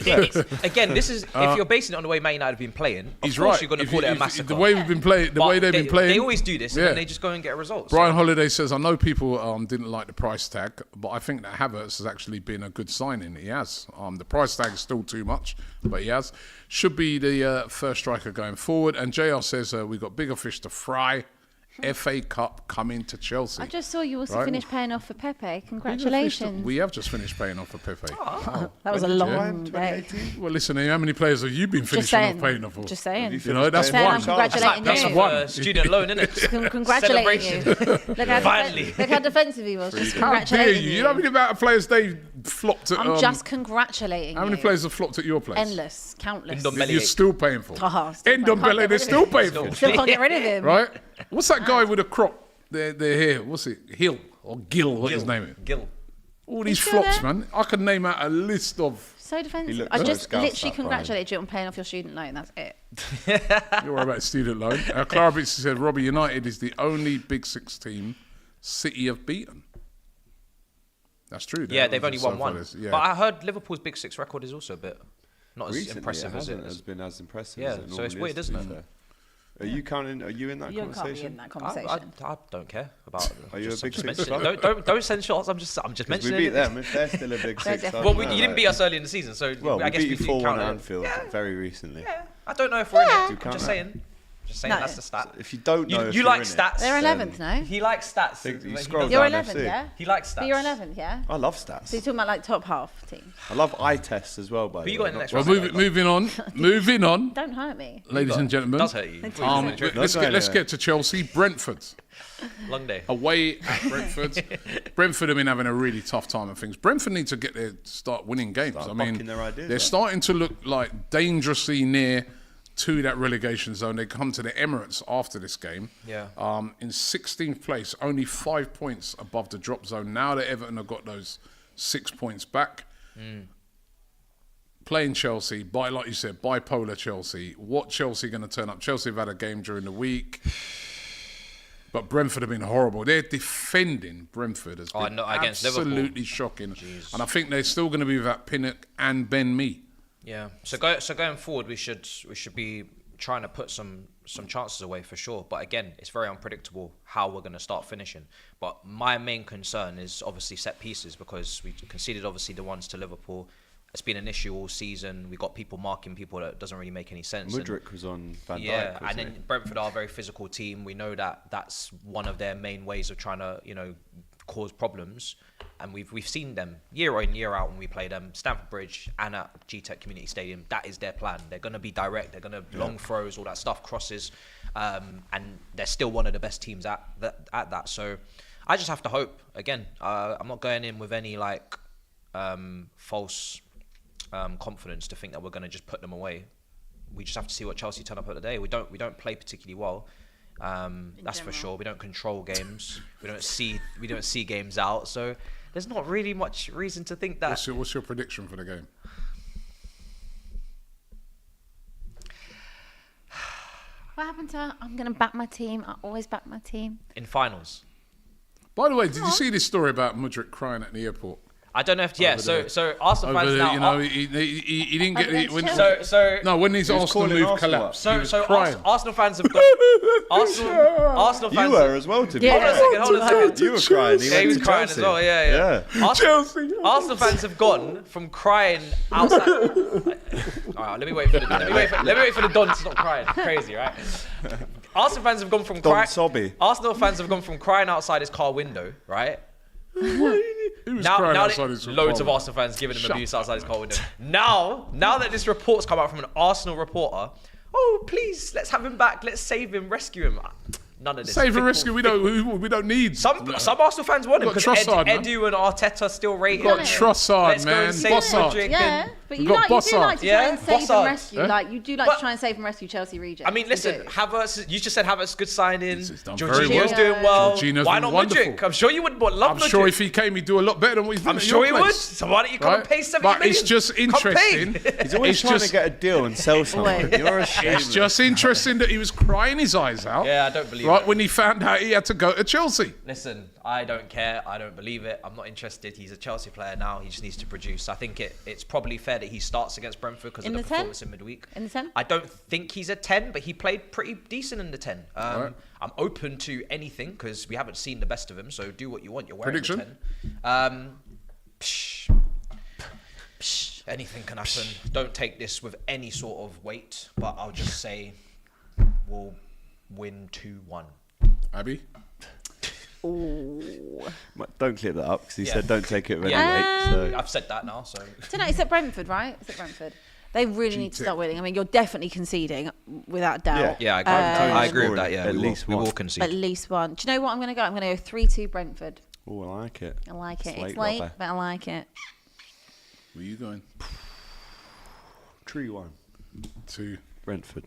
Again, this is if you're basing it on the way Man United have been playing. Of He's course, right. you're going to If call you- it a if- massacre. The way we've been playing, But they've been playing. They always do this, and Yeah. then they just go and get a result. Brian Holiday says, I know people didn't like the price tag, but I think that Havertz has actually been a good signing. He has. The price tag is still too much, but he has. Should be the first striker going forward. And JR says, we've got bigger fish to fry. FA Cup coming to Chelsea. I just saw you also Right. finished paying off for Pepe. Congratulations. We have just finished paying off for Pepe. That was a When did you long buy him? day. 2018? Well, listen, how many players have you been Just finishing off saying. paying off for? Just saying. You know, that's Saying one. I'm congratulating That's you. one. Student loan, innit? Congratulating you. Finally. Look how defensive he was. Just How dare congratulating you? you. You know how many amount of players they flopped at? I'm just congratulating How many you. players have flopped at your place? Endless. Countless. Ndombele. That you're still paying for. Still Ndombele, they're still paying for. Still can't get rid of him. Right? What's that guy with a crop? They're here. What's it? Hill or Gill? What his name is? Gil. All these still flops, there? man. I could name out a list of. So defensive. looks I so just scoused, literally that congratulated you on paying off your student loan. That's it. You're worried about student loan. Clara Bitsy said, Robbie, United is the only Big Six team City have beaten. That's true. Yeah, they've only So won far one. this- Yeah. But I heard Liverpool's Big Six record is also a bit not as Recently, impressive as it has is. been as impressive Yeah, as it so it's normally weird, is, to isn't be it? fair. Are you counting? Are you in that You can't be conversation? in that I conversation. don't care about. Are you a just- Big just Six mentioning it. club? Don't send shots. I'm just 'Cause we mentioning beat it. them. If they're still a Big Six. definitely. Well, you didn't beat us early in the season, so Well, I we guess beat we you do 4-1 count at it. Anfield very recently. Yeah, I don't know if we're in it. Do you I'm count just that? saying. Just saying No. that's the stat. If you don't know, if You you're like in it, stats. They're then 11th, no? He likes stats. Think you He scroll doesn't- You're down 11th, FC. yeah? He likes stats. But you're 11th, yeah? I love So you're stats. talking about like top half team. I love eye tests as well. By Who the you way. got in the next Well, round? moving on, Don't hurt me. ladies and gentlemen. Does hurt you. Let's get to Chelsea. Brentford. Long day. Away at Brentford. Brentford have been having a really tough time of things. Brentford need to start winning games. Start I mean, bucking their ideas they're up. starting to look like dangerously near to that relegation zone. They come to the Emirates after this game. Yeah. In 16th place, only 5 points above the drop zone. Now that Everton have got those 6 points back. Playing Chelsea, like you said, bipolar Chelsea. What Chelsea going to turn up? Chelsea have had a game during the week. But Brentford have been horrible. Their defending Brentford has been against absolutely Liverpool. shocking. Jeez. And I think they're still going to be without Pinnock and Ben Mee. Yeah. So going forward, we should be trying to put some chances away for sure. But again, it's very unpredictable how we're going to start finishing. But my main concern is obviously set pieces, because we conceded obviously the ones to Liverpool. It's been an issue all season. We got people marking people that doesn't really make any sense. Mudryk was on Van Dijk. Yeah, wasn't and he? then Brentford are a very physical team. We know that that's one of their main ways of trying to, cause problems. And we've seen them year in, year out when we play them. Stamford Bridge and at GTEC Community Stadium, that is their plan. They're going to be direct. They're going to long throws, all that stuff, crosses. And they're still one of the best teams at that. So I just have to hope. Again, I'm not going in with any false confidence to think that we're going to just put them away. We just have to see what Chelsea turn up at the day. We don't play particularly well. That's for sure. We don't control games. We don't see games out. So there's not really much reason to think that. What's your prediction for the game? What happened to I'm going to back my team. I always back my team. In finals. By the way, did you see this story about Mudryk crying at the airport? I don't know if so Arsenal fans now. He didn't get it. When, So no, when his Arsenal calling move Arsenal collapsed, So, he was so crying. Arsenal fans have got Arsenal You fans. were as well, to be Yeah. fair. Hold on a second. You were crying. Yeah, he was crying as well. Yeah. Arsenal fans have gone from crying outside. All right, let me wait for the Don to stop crying. Crazy, right? Arsenal fans have gone from Don crying. Sobby. Arsenal fans have gone from crying outside his car window, right? He was Now crying that outside his loads of car. Arsenal fans giving him abuse outside his car window. Now that this report's come out from an Arsenal reporter, oh please, let's have him back, let's save him, rescue him. None of this. Save and Football- rescue. We don't need. Some Arsenal fans want him We've got because Trossard, man. Edu and Arteta still rate him. We've got Trossard, Let's go man. and save Bossard. Mudryk Yeah, and- but We've you got do like Bossard. to Yeah, try and save Bossard. and rescue. Eh? Like you do like But- to try and save and rescue Chelsea rejects. I mean, listen, Havertz. You just said Havertz good signing. He's done very Jorginho's well. doing well. Jorginho's Why been not wonderful. Mudryk? I'm sure you would love I'm Mudryk. sure if he came, he'd do a lot better than what he's done. I'm at sure your he would. place. So why don't you come and pay 70 But million? it's just Come pay. interesting. He's always It's trying just- to get a deal and sell someone. Wait. You're a shame. It's just interesting that he was crying his eyes out. Yeah, I don't believe Right it. when he found out he had to go to Chelsea. Listen, I don't care. I don't believe it. I'm not interested. He's a Chelsea player now. He just needs to produce. I think it's probably fair that he starts against Brentford because of In the the 10? performance in midweek. In the 10? I don't think he's a 10, but he played pretty decent in the 10. Right. I'm open to anything because we haven't seen the best of him. So do what you want. You're wearing Prediction? the 10. Anything can happen. Don't take this with any sort of weight, but I'll just say we'll win 2-1. Abby? Don't clip that up because he Yeah. said don't take it with Yeah. any weight. So I've said that now, so So no, it's at Brentford, right? It's at Brentford. They really need to start winning. I mean, you're definitely conceding without doubt. yeah, I agree with that. Yeah, At we least will one. concede. At least one. Do you know what I'm going to go? I'm going to go 3-2 Brentford. oh, I like it. I like it. It's It's late, late, Robbie. but I like it. Where are you going? 3-1. To. Brentford.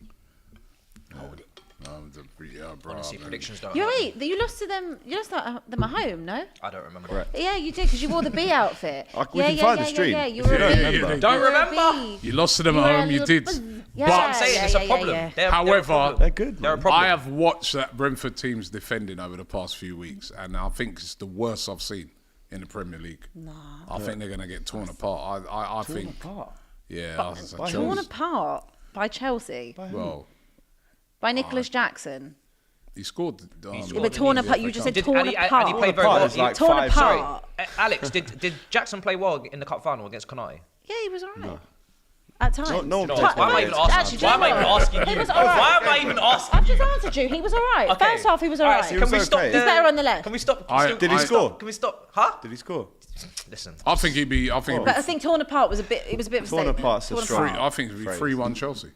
Bro, Honestly, predictions don't. You're happen. right. You lost to them. You lost to them at home, no? I don't remember. Correct. Yeah, you did because you wore the B outfit. We can find the stream. Yeah, you if were you a don't B. remember. Don't You were a remember. B. You lost to them You at were a home, you little- did. Yeah, That's what I'm saying. It's a problem. yeah. They're a However, problem. They're good. They're a Man. problem. I have watched that Brentford team's defending over the past few weeks, and I think it's the worst I've seen in the Premier League. Nah. I think they're going to get torn apart. I think. Apart. Yeah, by Chelsea. Torn apart by Chelsea. Well, By Nicholas Jackson. he scored. Yeah, scored. but torn in the apart. FA You just Cup. said torn and he apart. played very Apart well. is like torn 5. apart. Alex, did Jackson play well in the cup final against Konate? Yeah, he was alright. at times. No, Why am I even asking? Why am I even asking you? Why am I even asking I've you? just answered you. He was all right. Okay. First half, he was all right. Can we stop? okay. He's better on the left. Can we stop? Did he score? Can we stop? Huh? Did he score? Listen. I think he'd be. But I think torn apart was a bit. It was a bit of a Torn statement. apart's a Torn strong- apart. I think it'd be 3-1 Chelsea.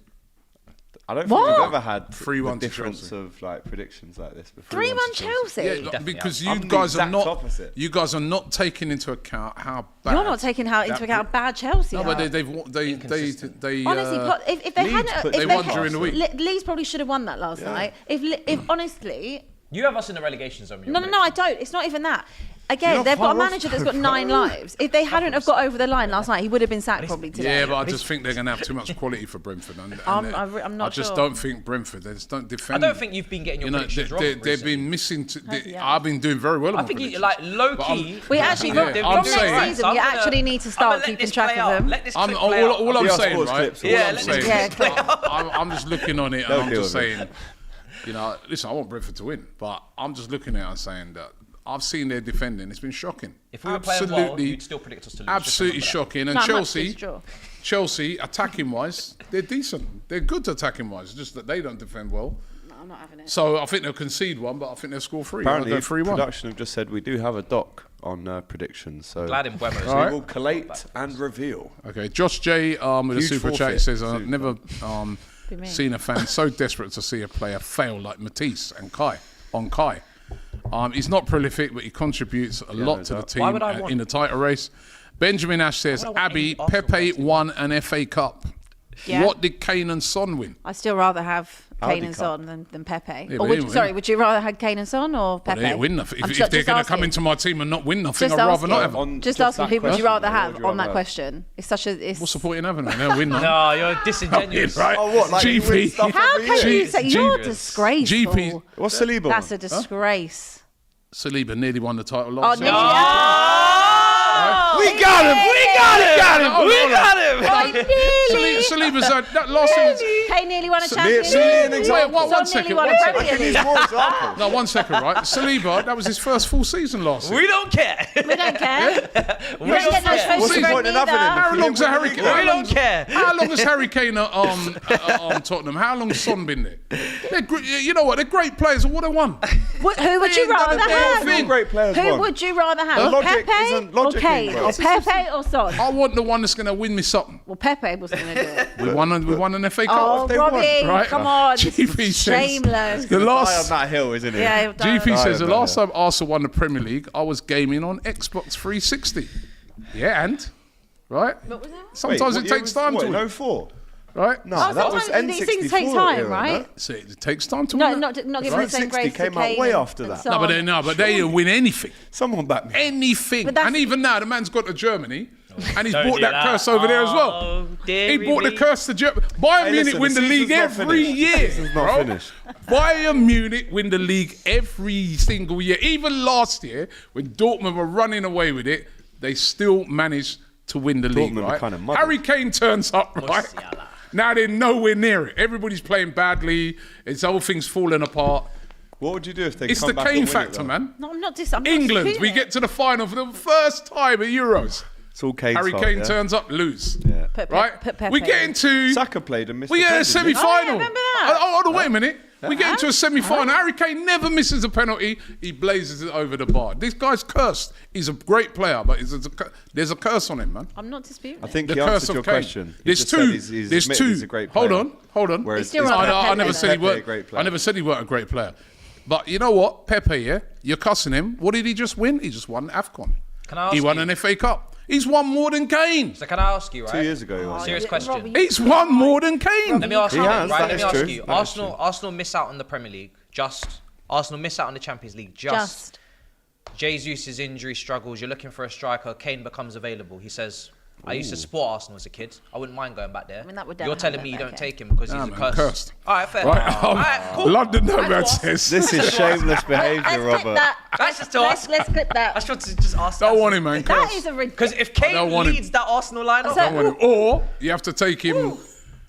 I don't What? think we've ever had 3-1 the to difference Chelsea. of like predictions like this before. 3-1 Chelsea. Yeah, Definitely because I'm you the guys are exact not. opposite. You guys are not taking into account how bad. You're not taking into account how bad Chelsea No, are. but they Honestly, if they Leeds hadn't, put- if they they won during the week. Leeds probably should have won that last night. If honestly, You have us in the relegation zone. no, I don't. It's not even that. Again, You're they've got a far off, manager that's got bro. 9 lives. If they hadn't have got over the line last night, he would have been sacked probably today. Yeah, but I just think they're going to have too much quality for Brentford. And I'm not I just sure. don't think Brentford. They just don't defend. I don't think you've been getting your predictions wrong. they've recently. been missing. Bloody hell. I've been doing very well. I think you like low key. We actually, Yeah, from I'm next saying- season, you actually need to start keeping track of them. Let this I'm, clip all, play out. all I'm Yeah, saying, sports right? clips. All Yeah, I'm let saying, this Yeah, clip play out. I'm just looking on it and They'll I'm deal just with it. saying, listen, I want Brentford to win, but I'm just looking at it and saying that I've seen their defending. It's been shocking. If we were playing well, you'd still predict us to lose. Absolutely Just remember shocking. And Not much to draw. Chelsea, attacking wise, they're decent. They're good attacking wise. Just that they don't defend well. No, I'm not having it. So I think they'll concede one, but I think they'll score 3. Apparently, They'll go 3-1. production have just said we do have a doc on predictions, so that. Glad in Buemo's. All right. we will collate and reveal. Okay, Josh J with a Huge super chat forfeit. says, I've never me. seen a fan so desperate to see a player fail like Matisse and Kai. He's not prolific, but he contributes a lot to the team Why would I want- in the title race. Benjamin Ash says, Why would I want Abbi, any Arsenal Pepe player? won an FA Cup. Yeah. What did Kane and Son win? I'd still rather have Audi Kane and Cup. Son than Pepe. Yeah, Or but would, anyway. sorry, would you rather have Kane and Son or Pepe? They didn't win nothing. I'm If just they're going to come asking. into my team and not win nothing, Just I'd rather asking. not have them. On Just just asking, that who would you question, rather what have would you on that rather question? It's such a. It's, What's the point in having them? They'll win none. No, you're disingenuous. Right? Oh, what, like you win GP. stuff how every can year? you say you're Genius. disgraceful? GP. What's Saliba? That's a disgrace. Saliba nearly won the title Oh, last year. Oh! We got him! We got him! We got Kane nearly. Saliba's that last year. Kane nearly won a Nearly Champions an League. example. Wait, one Son second, nearly won one a second. Premier Need League. more examples. No, 1 second, right? Saliba, that was his first full season last year. We don't care. We don't care. We You don't don't get no care. trophies What's the for point in it having him? neither. How long's Harry We Kane? We don't care. How long has Harry Kane at Tottenham? How long's Son been there? You know what? They're great players. What they won? Who would you ain't done rather a damn have? thing. All great players Who won. would you rather have? The logic Pepe isn't or logic, Kane? bro. Or Pepe or Son? I want the one that's going to win me something. Well, Pepe wasn't going to do it. We won an FA Cup. Oh, they won, Robbie, right? come on. This is GP says shameless. the Die on last. that hill, isn't he? Yeah, GP says the Yeah. last time Arsenal won the Premier League, I was gaming on Xbox 360. Yeah, and right. What was that? Sometimes it takes time to win. win, No 4. right? No, Oh, that was sometimes N64 these things take time, era, right? So it takes time to No, win. not giving the same 360 grace came to out Kane way and- after and that. Son. but they didn't win anything. Someone back me. Anything. But that's- And even now, the man's got to Germany, and he's Don't brought do that that. curse over there as well. Oh, He dearie brought the me. curse to Germany. Bayern Hey, Munich listen, win the the league season's not every finished. year. The season's not bro. finished. Bayern Munich win the league every single year. Even last year, when Dortmund were running away with it, they still managed to win the league, Dortmund were right? kind of muddy. Harry Kane turns up, right? Musiala. Now they're nowhere near it. Everybody's playing badly. It's whole thing's falling apart. What would you do if they It's come the back and Kane win it, factor, though? man. No, I'm not I'm not England, we disputing get it. to the final for the first time at Euros. It's all Kane's Harry fault, Kane yeah? turns up, lose. Yeah. Right? Put Pepe We get in. into... Saka played and missed We the get a penalty. semi-final. Oh, yeah, remember that? Hold on, wait a minute. We get into a semi-final. Harry Kane never misses a penalty. He blazes it over the bar. This guy's cursed. He's a great player, but there's a curse on him, man. I'm not disputing I it. think The he curse answered of your Kane. question. He There's just said two. he's There's admitted two. He's a great player. Hold on. Whereas still it's rather not- I never Pepe, said he Pepe, a weren't. great player. I never said he weren't a great player. But you know what? Pepe, yeah? You're cussing him. What did he just win? He just won AFCON. Can I ask He won you- an FA Cup. He's won more than Kane. So can I ask you, right? 2 years ago he was. Serious Yeah, question. Robbie, He's won more than Kane. Let me ask you, He right? has, that Let is me ask true. you. That is true. Arsenal miss out on the Premier League. Arsenal miss out on the Champions League. Just. Jesus' injury struggles. You're looking for a striker. Kane becomes available. He says, I used to support Arsenal as a kid. I wouldn't mind going back there. I mean, that would You're definitely telling me you happen, don't okay. take him because Nah, he's man, a curse. cursed. All right, fair. Right, All right, cool. London That's Nomad what- says. This is shameless behaviour, Let's clip Robert. that. That's just to ask. Let's clip I that. just want to just ask. Don't want him, man. That curse. is a Because ridiculous. if Kane don't want him. leads that Arsenal lineup, So- Don't want him. Or you have to take him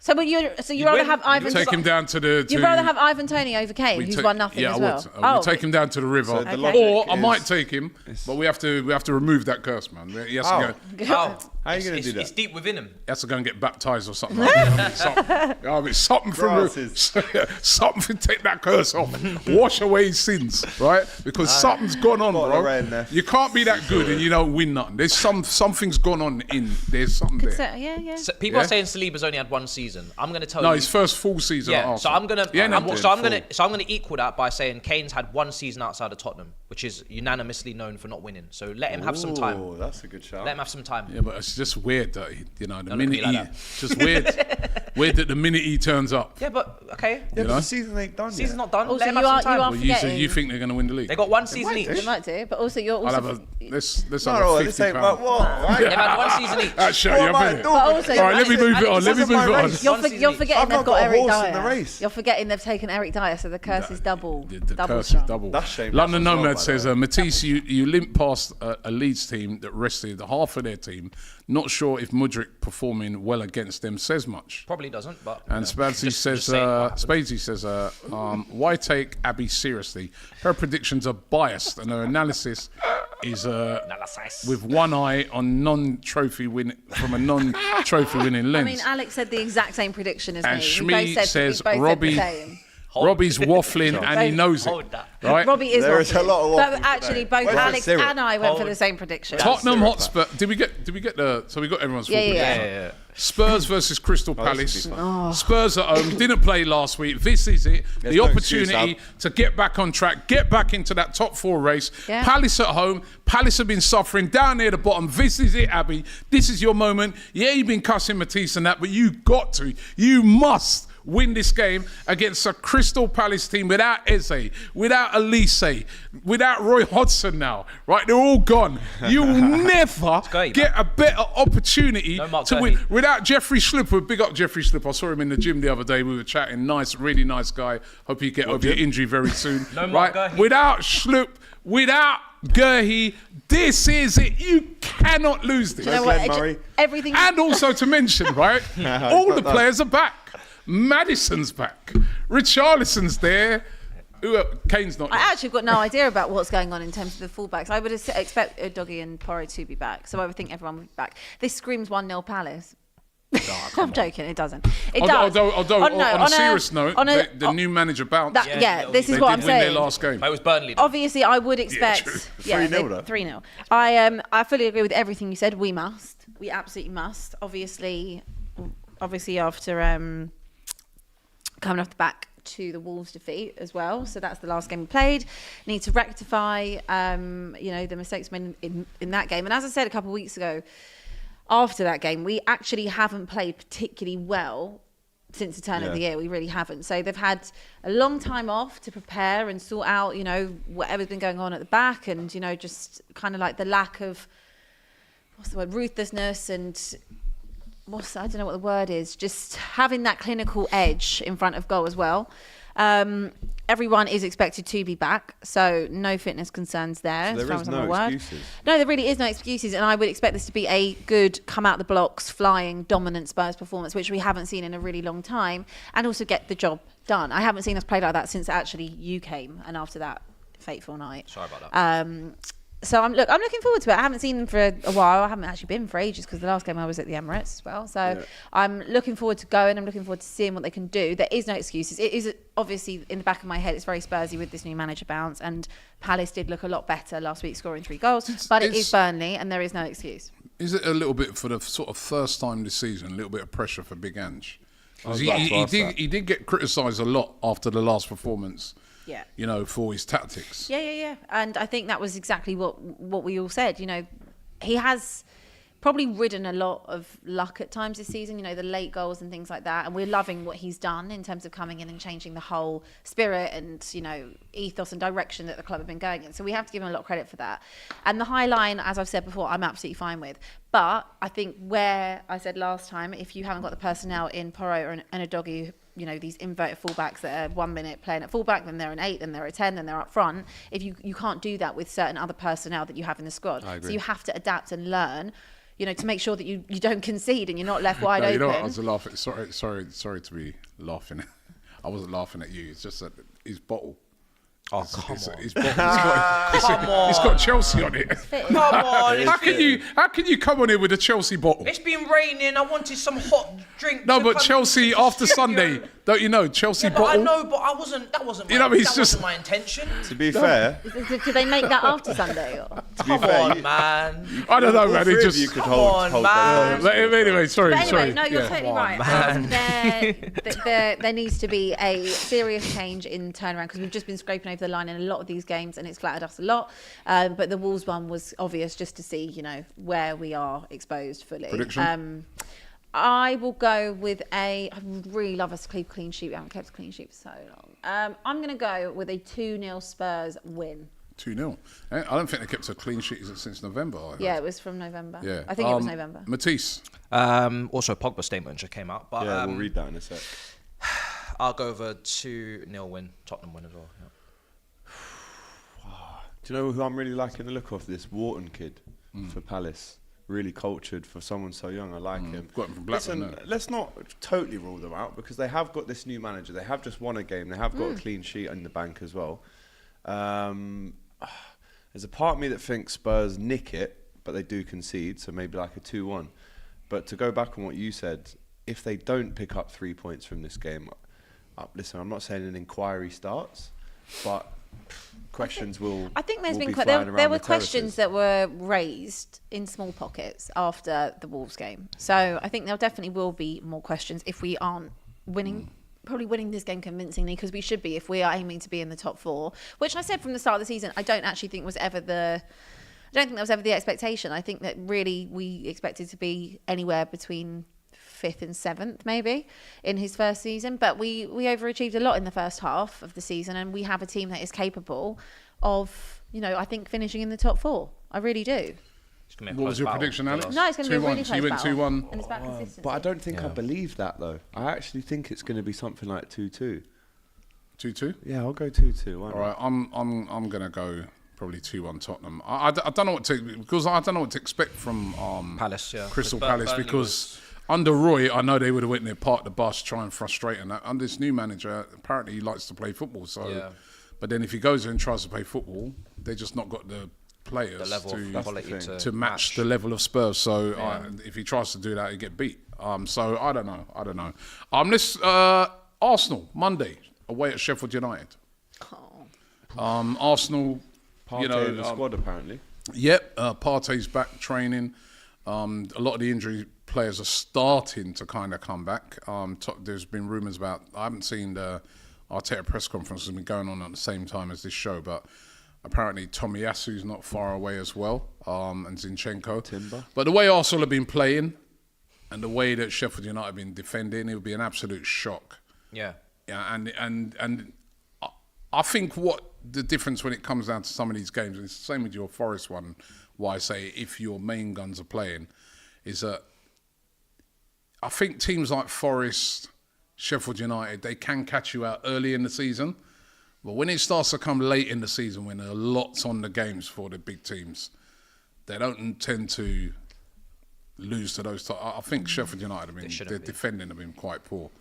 So you'd rather have Ivan? Take him down to the. You'd rather have Ivan Toney over Kane, who's won nothing as well. Yeah, I would. We take him down to the river, So the logic or I is- might take him, but we have to remove that curse, man. He has to go. How? How are you going to do that? It's deep within him. He has to go and get baptized or something. Like that. Something from something. Take that curse off. Wash away his sins, right? Because something's gone on, bro. You can't be that good and you don't win nothing. There's something's gone on there's something there. Yeah. So people are saying Saliba's only had one season. I'm going to tell you. No, his first full season. At Yeah, so Arsenal. I'm gonna equal that by saying Kane's had one season outside of Tottenham, which is unanimously known for not winning. So let him have some time. Oh, that's a good shout. Let him have some time. Yeah, but it's just weird that the minute be like he that. just weird that the minute he turns up. Yeah, but okay. Yeah, but the season ain't done Season's yet. not done. Also, Let him have some time. Well, you think they're going to win the league? They got one season each. They might do, but also you're also. I'll have let's have No, a this £50. ain't what? Right? They've had one season each. That show What you am I up in doing? But also, All right, let me move it on. Let me This isn't move it my on. race. You're One season forgetting I've they've not got got a Eric horse in the Dyer. race. You're forgetting they've taken Eric Dyer, so the curse is double. The double curse strong. is double. That's shameless London as well, Nomad by the says, way. Matisse, you limped past a Leeds team that rested half of their team. Not sure if Mudryk performing well against them says much. Probably doesn't, but. And Spadsy Just says, saying what happened. why take Abby seriously? Her predictions are biased, and her analysis is with one eye on non-trophy winning winning lens. I mean, Alex said the exact same prediction as And me. We both Shmi said says we both Robbie. said the same. Robbie's waffling and he knows it. Hold that. Right? Robbie is There is a waffling. lot of But waffling actually, today. both Where's the Alex syrup? and I went for the same prediction. Tottenham syrup Hotspur. Did we get the? So we got everyone's full Yeah. prediction. Spurs versus Crystal this Palace. would be fun. Spurs at home. Didn't play last week. This is it. There's The no excuse, opportunity to get back on track, get back into that top four race. Yeah. Palace at home. Palace have been suffering down near the bottom. This is it, Abby. This is your moment. Yeah, you've been cussing Matisse and that, but you must win this game against a Crystal Palace team without Eze, without Elise, without Roy Hodgson now, right? They're all gone. You will never get a better opportunity to win. Without Jeffery Schlupp, big up Jeffery Schlupp. I saw him in the gym the other day. We were chatting. Nice, really nice guy. Hope you get over your injury very soon. Right? Without Schlupp, without Gerhi, this is it. You cannot lose this. You know what? Everything. And also to mention, right? all the players are back. Madison's back. Richarlison's there. Kane's not there. I actually have got no idea about what's going on in terms of the fullbacks. I would expect Doggy and Porro to be back, so I would think everyone would be back. This screams 1-0 Palace. I'm joking, it doesn't. It does. Although on a serious note, the new manager bounced. This is what I'm saying. They did win their last game. It was Burnley. Obviously, I would expect 3-0 though. 3-0. I fully agree with everything you said. We absolutely must. Obviously after coming off the back to the Wolves defeat as well. So that's the last game we played. Need to rectify, the mistakes made in that game. And as I said a couple of weeks ago, after that game, we actually haven't played particularly well since the turn of the year. We really haven't. So they've had a long time off to prepare and sort out, whatever's been going on at the back, and just kind of like the lack of ruthlessness and. I don't know what the word is, just having that clinical edge in front of goal as well. Everyone is expected to be back, so no fitness concerns there. So there is no excuses. No, there really is no excuses, and I would expect this to be a good come out the blocks, flying, dominant Spurs performance, which we haven't seen in a really long time, and also get the job done. I haven't seen us play like that since actually you came, and after that fateful night. Sorry about that. So I'm looking forward to it. I haven't seen them for a while. I haven't actually been for ages because the last game I was at the Emirates as well. So I'm looking forward to going. I'm looking forward to seeing what they can do. There is no excuses. It is obviously in the back of my head. It's very Spursy with this new manager bounce. And Palace did look a lot better last week, scoring 3 goals. But it is Burnley, and there is no excuse. Is it a little bit for the sort of first time this season? A little bit of pressure for Big Ange. He did get criticised a lot after the last performance. Yeah. For his tactics. Yeah. And I think that was exactly what we all said. He has probably ridden a lot of luck at times this season, the late goals and things like that. And we're loving what he's done in terms of coming in and changing the whole spirit and, ethos and direction that the club have been going in. So we have to give him a lot of credit for that. And the high line, as I've said before, I'm absolutely fine with. But I think where I said last time, if you haven't got the personnel in Porro and a doggy, you know, these inverted fullbacks that are 1 minute playing at fullback, then they're an 8, then they're a 10, then they're up front. If you can't do that with certain other personnel that you have in the squad. I agree. So you have to adapt and learn, you know, to make sure that you don't concede and you're not left wide open. You know what, I was laughing. Sorry to be laughing. I wasn't laughing at you. It's just that his bottle. Oh, come on. He's got Chelsea on it. Come on. How can you come on here with a Chelsea bottle? It's been raining. I wanted some hot drink. No, to but come Chelsea to after Sheffield. Sunday, don't you know Chelsea Yeah, but bottle? I know, but I wasn't. That wasn't. You know, it's that just- wasn't my intention. To be fair, Do they make that after Sunday? Or? Come fair, on, you- man. I don't know, all man. three It of just. you could Come hold on, that. man. But anyway, sorry. But anyway, sorry. no, you're Yeah. totally Come on, right. man. There needs to be a serious change in turnaround because we've just been scraping over the line in a lot of these games and it's flattered us a lot. But the Wolves one was obvious just to see, you know, where we are exposed fully. Prediction? I will go with I would really love us to keep a clean sheet. We haven't kept a clean sheet for so long. I'm going to go with a 2-0 Spurs win. 2-0. I don't think they kept a clean sheet since November. I heard. Yeah, it was from November. Yeah. I think it was November. Matisse. Also, Pogba statement just came out. But Yeah, we'll read that in a sec. I'll go over 2-0 win. Tottenham win as well. Yeah. Do you know who I'm really liking the look of? This Wharton kid for Palace. Really cultured for someone so young. I like him. Got him from Blackburn, Listen, no? let's not totally rule them out because they have got this new manager. They have just won a game. They have got a clean sheet in the bank as well. There's a part of me that thinks Spurs nick it, but they do concede, so maybe like a 2-1. But to go back on what you said, if they don't pick up 3 points from this game, listen, I'm not saying an inquiry starts, but questions will. I think there's will been be quite, flying there around were the questions terraces. that were raised in small pockets after the Wolves game. So I think there definitely will be more questions if we aren't winning. Probably winning this game convincingly because we should be if we are aiming to be in the top 4, which I said from the start of the season. I don't actually think was ever the. I don't think that was ever the expectation. I think that really we expected to be anywhere between 5th and 7th maybe in his first season, but we overachieved a lot in the first half of the season, and we have a team that is capable of, you know, I think finishing in the top 4. I really do. It's gonna be a What was close your battle prediction, for Alex? us. No, it's going to be a really 2-1. close You went battle. 2-1. And it's about consistency. But I don't think I believe that though. I actually think it's going to be something like 2-2. 2-2. Yeah, I'll go 2-2. Why not? All right, I'm gonna go probably 2-1 Tottenham. I don't know what to expect from Palace, yeah. Crystal Because Palace Burnley because under Roy, I know they would have went there part the bus, try and frustrate, and under this new manager, apparently he likes to play football. So, Yeah. but then if he goes in and tries to play football, they just not got the players the level of quality to match the level of Spurs. So Yeah. if he tries to do that, he get beat. So I don't know. Let's Arsenal Monday away at Sheffield United. Arsenal, Partey you know, in the squad apparently. Yep, Partey's back training. A lot of the injury players are starting to kind of come back. There's been rumours about. I haven't seen the Arteta press conference has been going on at the same time as this show, but apparently Tomiyasu's not far away as well, and Zinchenko. Timber. But the way Arsenal have been playing and the way that Sheffield United have been defending, it would be an absolute shock. Yeah. Yeah, and I think what the difference when it comes down to some of these games, and it's the same with your Forest one, why I say if your main guns are playing, is that I think teams like Forest, Sheffield United, they can catch you out early in the season. But when it starts to come late in the season, when there are lots on the games for the big teams, they don't tend to lose to those. I think Sheffield United have been, their defending have been quite poor.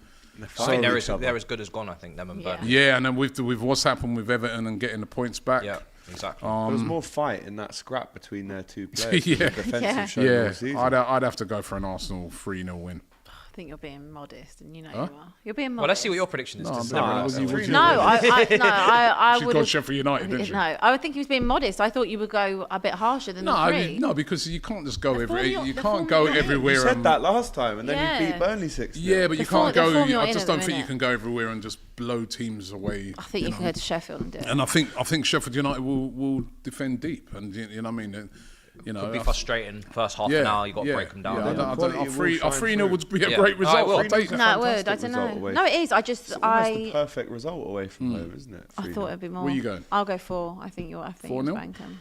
I mean, they're as good as gone, I think, them and Burnley. Yeah, and then with what's happened with Everton and getting the points back. Yeah, exactly. There's more fight in that scrap between their two players. Yeah. The defensive show Yeah, all season. I'd have to go for an Arsenal 3-0 win. I think you're being modest, and you know you are. You're being modest. Well, let's see what your prediction is. No, to I'm separate being- ourselves. No, I She's would. got Sheffield United, didn't she? No, I would think he was being modest. I thought you would go a bit harsher than the 3. No, because you can't just go The form you're- you the can't form go you're in. everywhere. You said and- that last time, and then you Yeah. beat Burnley 6. Yeah, but you form- can't the go. form you're I in just at the don't think you minute. can go everywhere and just blow teams away. I think you can go to Sheffield and do it. And I think Sheffield United will defend deep, and you know what I mean. You know, Could be frustrating. First half an hour, you got to break them down. Yeah, Yeah. I Quality don't, will a 3-0 shine would be a Yeah. great I result. will. I'll take it. No, it would. I fantastic don't result know. away. No, it is. I just It's almost the perfect result away from home, isn't it? I thought it'd be more. Where you going? I'll go 4. I think 4-0? bank 'em.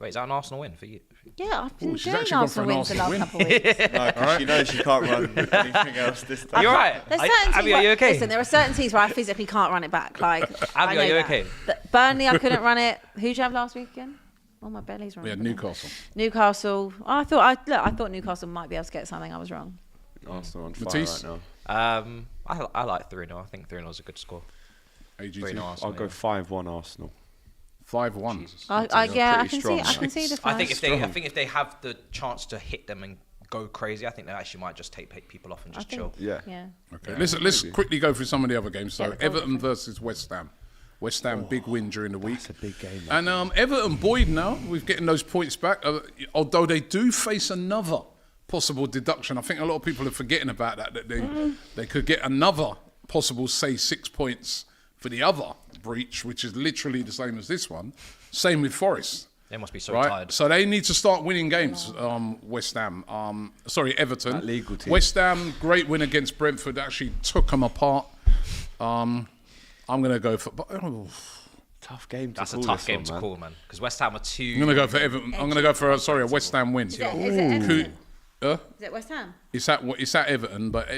Wait, is that an Arsenal win for you? Yeah, I've been she's doing actually gone for Arsenal an wins the Arsenal last win. couple of weeks. No, because she knows she can't run anything else this time. You're right. There's certain teams Abbi, are you okay? Listen, there are certain teams where I physically can't run it back. Like, Abbi, are you okay? Burnley, I couldn't run it. Who'd you have last week again? Oh, my belly's running. We had Newcastle. Newcastle. I thought Newcastle might be able to get something. I was wrong. Arsenal on fire Matisse? right now. I like 3-0. I think 3-0 is a good score. AGT. 3-0 I'll Arsenal, go 5-1 Arsenal. 5-1. I pretty can see the. I think if they have the chance to hit them and go crazy, I think they actually might just take people off and just chill. Yeah. Yeah. Okay, let's quickly go through some of the other games. So Yeah, the Everton goal versus West Ham. West Ham, big win during the week. That's a big game. And Everton buoyed now. We're getting those points back. Although they do face another possible deduction. I think a lot of people are forgetting about that they could get another possible, say, 6 points for the other breach, which is literally the same as this one. Same with Forest. They must be so Right, tired. so they need to start winning games. West Ham, Everton. That legal team. West Ham, great win against Brentford. Actually took them apart. I'm going to go for. Tough game to That's call a tough this game one, to man. call, man. Because West Ham are too. I'm going to go for Everton. I'm going to go for a West Ham win. Is it Everton? Is Is it West Ham? It's at Everton, but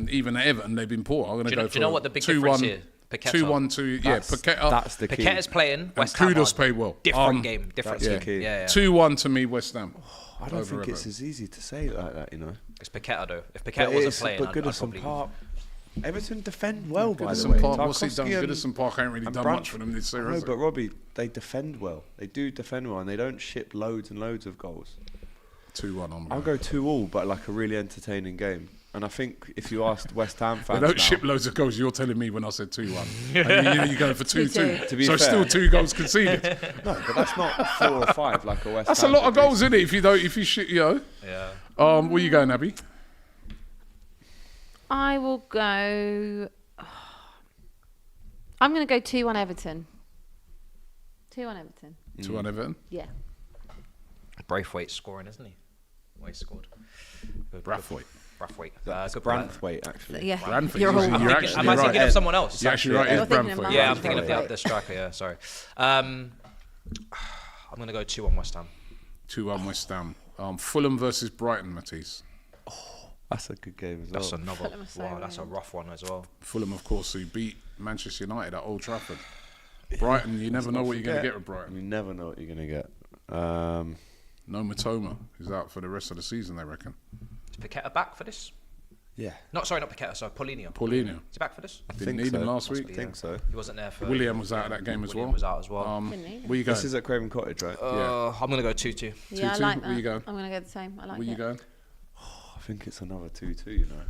even at Everton they've been poor. I'm going to go for. Do you know what the big 2-1, difference is? Paqueta. 2-1-2. Yeah, Paqueta. That's the key. Paqueta's playing. West and Ham Kudos are played well. Different game. Different that's team. the key. Yeah. 2-1 to me, West Ham. I don't Over think it's Everton. as easy to say it like that, you know. It's Paqueta though. If But Paqueta wasn't it's- playing, but I'd Goodison probably. Park. Everton defend well, by the Goodison way. Park, what's he done? Tarkowski and- Goodison Park ain't really and done much for them this year, I know, has but it? Robbie, they defend well. They do defend well, and they don't ship loads and loads of goals. 2-1 on. I'll go 2-2, but like a really entertaining game. And I think if you asked West Ham They fans don't now, ship loads of goals. You're telling me when I said 2-1. And you're going for 2-2. To be So fair. still 2 goals conceded. no, but that's not 4 or 5 like a West That's a Ham lot of could do. goals, isn't it? If you shoot, Yeah. Where you going, Abby? I will go. I'm going to go 2-1 Everton. 2-1 Everton. 2-1 Everton. Yeah. Braithwaite's scoring, isn't he? Well, he scored. Braithwaite. Braithwaite. That's Good player. Branthwaite, actually. Yeah. Branford. You're all You're right. actually Am I thinking right. of someone else? You're actually right. You're It's thinking of Branford. Yeah, I'm thinking of the Braithwaite. other striker. Yeah, sorry. I'm gonna go 2-1 West Ham. 2-1 West Ham. Fulham versus Brighton, Matisse. That's a good game as well. That's another. Fulham are so Wow, that's a weird. rough one as well. Fulham, of course, who beat Manchester United at Old Trafford. Brighton, you never know what you're going to get with Brighton. You never know what you're going to get. No Matoma, who's out for the rest of the season, they reckon. Is Paqueta back for this? Yeah. Not Paqueta. Sorry, Paulinho. Paulinho. Is he back for this? Didn't think need him so. last week. I think so. He wasn't there for. William was out of that game as well. William was out as well. Didn't need him. Where you going? This is at Craven Cottage, right? I'm gonna go 2-2. Yeah, I 2-2. like that. Where you going? I'm going to go the same. I like Where it. you going? I think it's another 2-2, you know.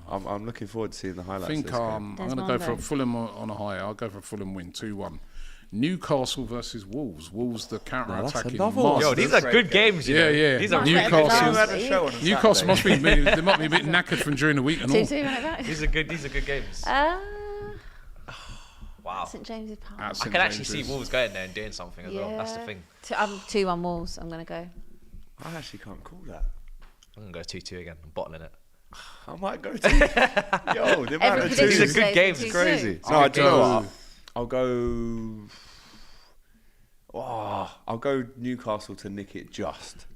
I'm looking forward to seeing the I highlights think of this game. I'm There's going to go for Mondo. Fulham on a high. I'll go for Fulham win 2-1. Newcastle versus Wolves. Wolves, the counter-attacking another one. masters. Yo, these are good games. You Yeah, know. yeah. These are Much really better good than Newcastle- last had a week. show on Newcastle must be they might be a bit knackered from during the week and all. 2-2 run it back. These are good games. Wow. St James's Park. At I St can actually see James's. Wolves going there and doing something as well. That's the thing. I'm 2-1 Wolves. I'm going to go. I actually can't call that. I'm gonna go 2-2 again. I'm bottling it. I might go to... Yo, the amount Every of prediction These are twos. good today games, is it's 2-2. Crazy. I'll No, do you know go- what? I'll go Newcastle to nick it just.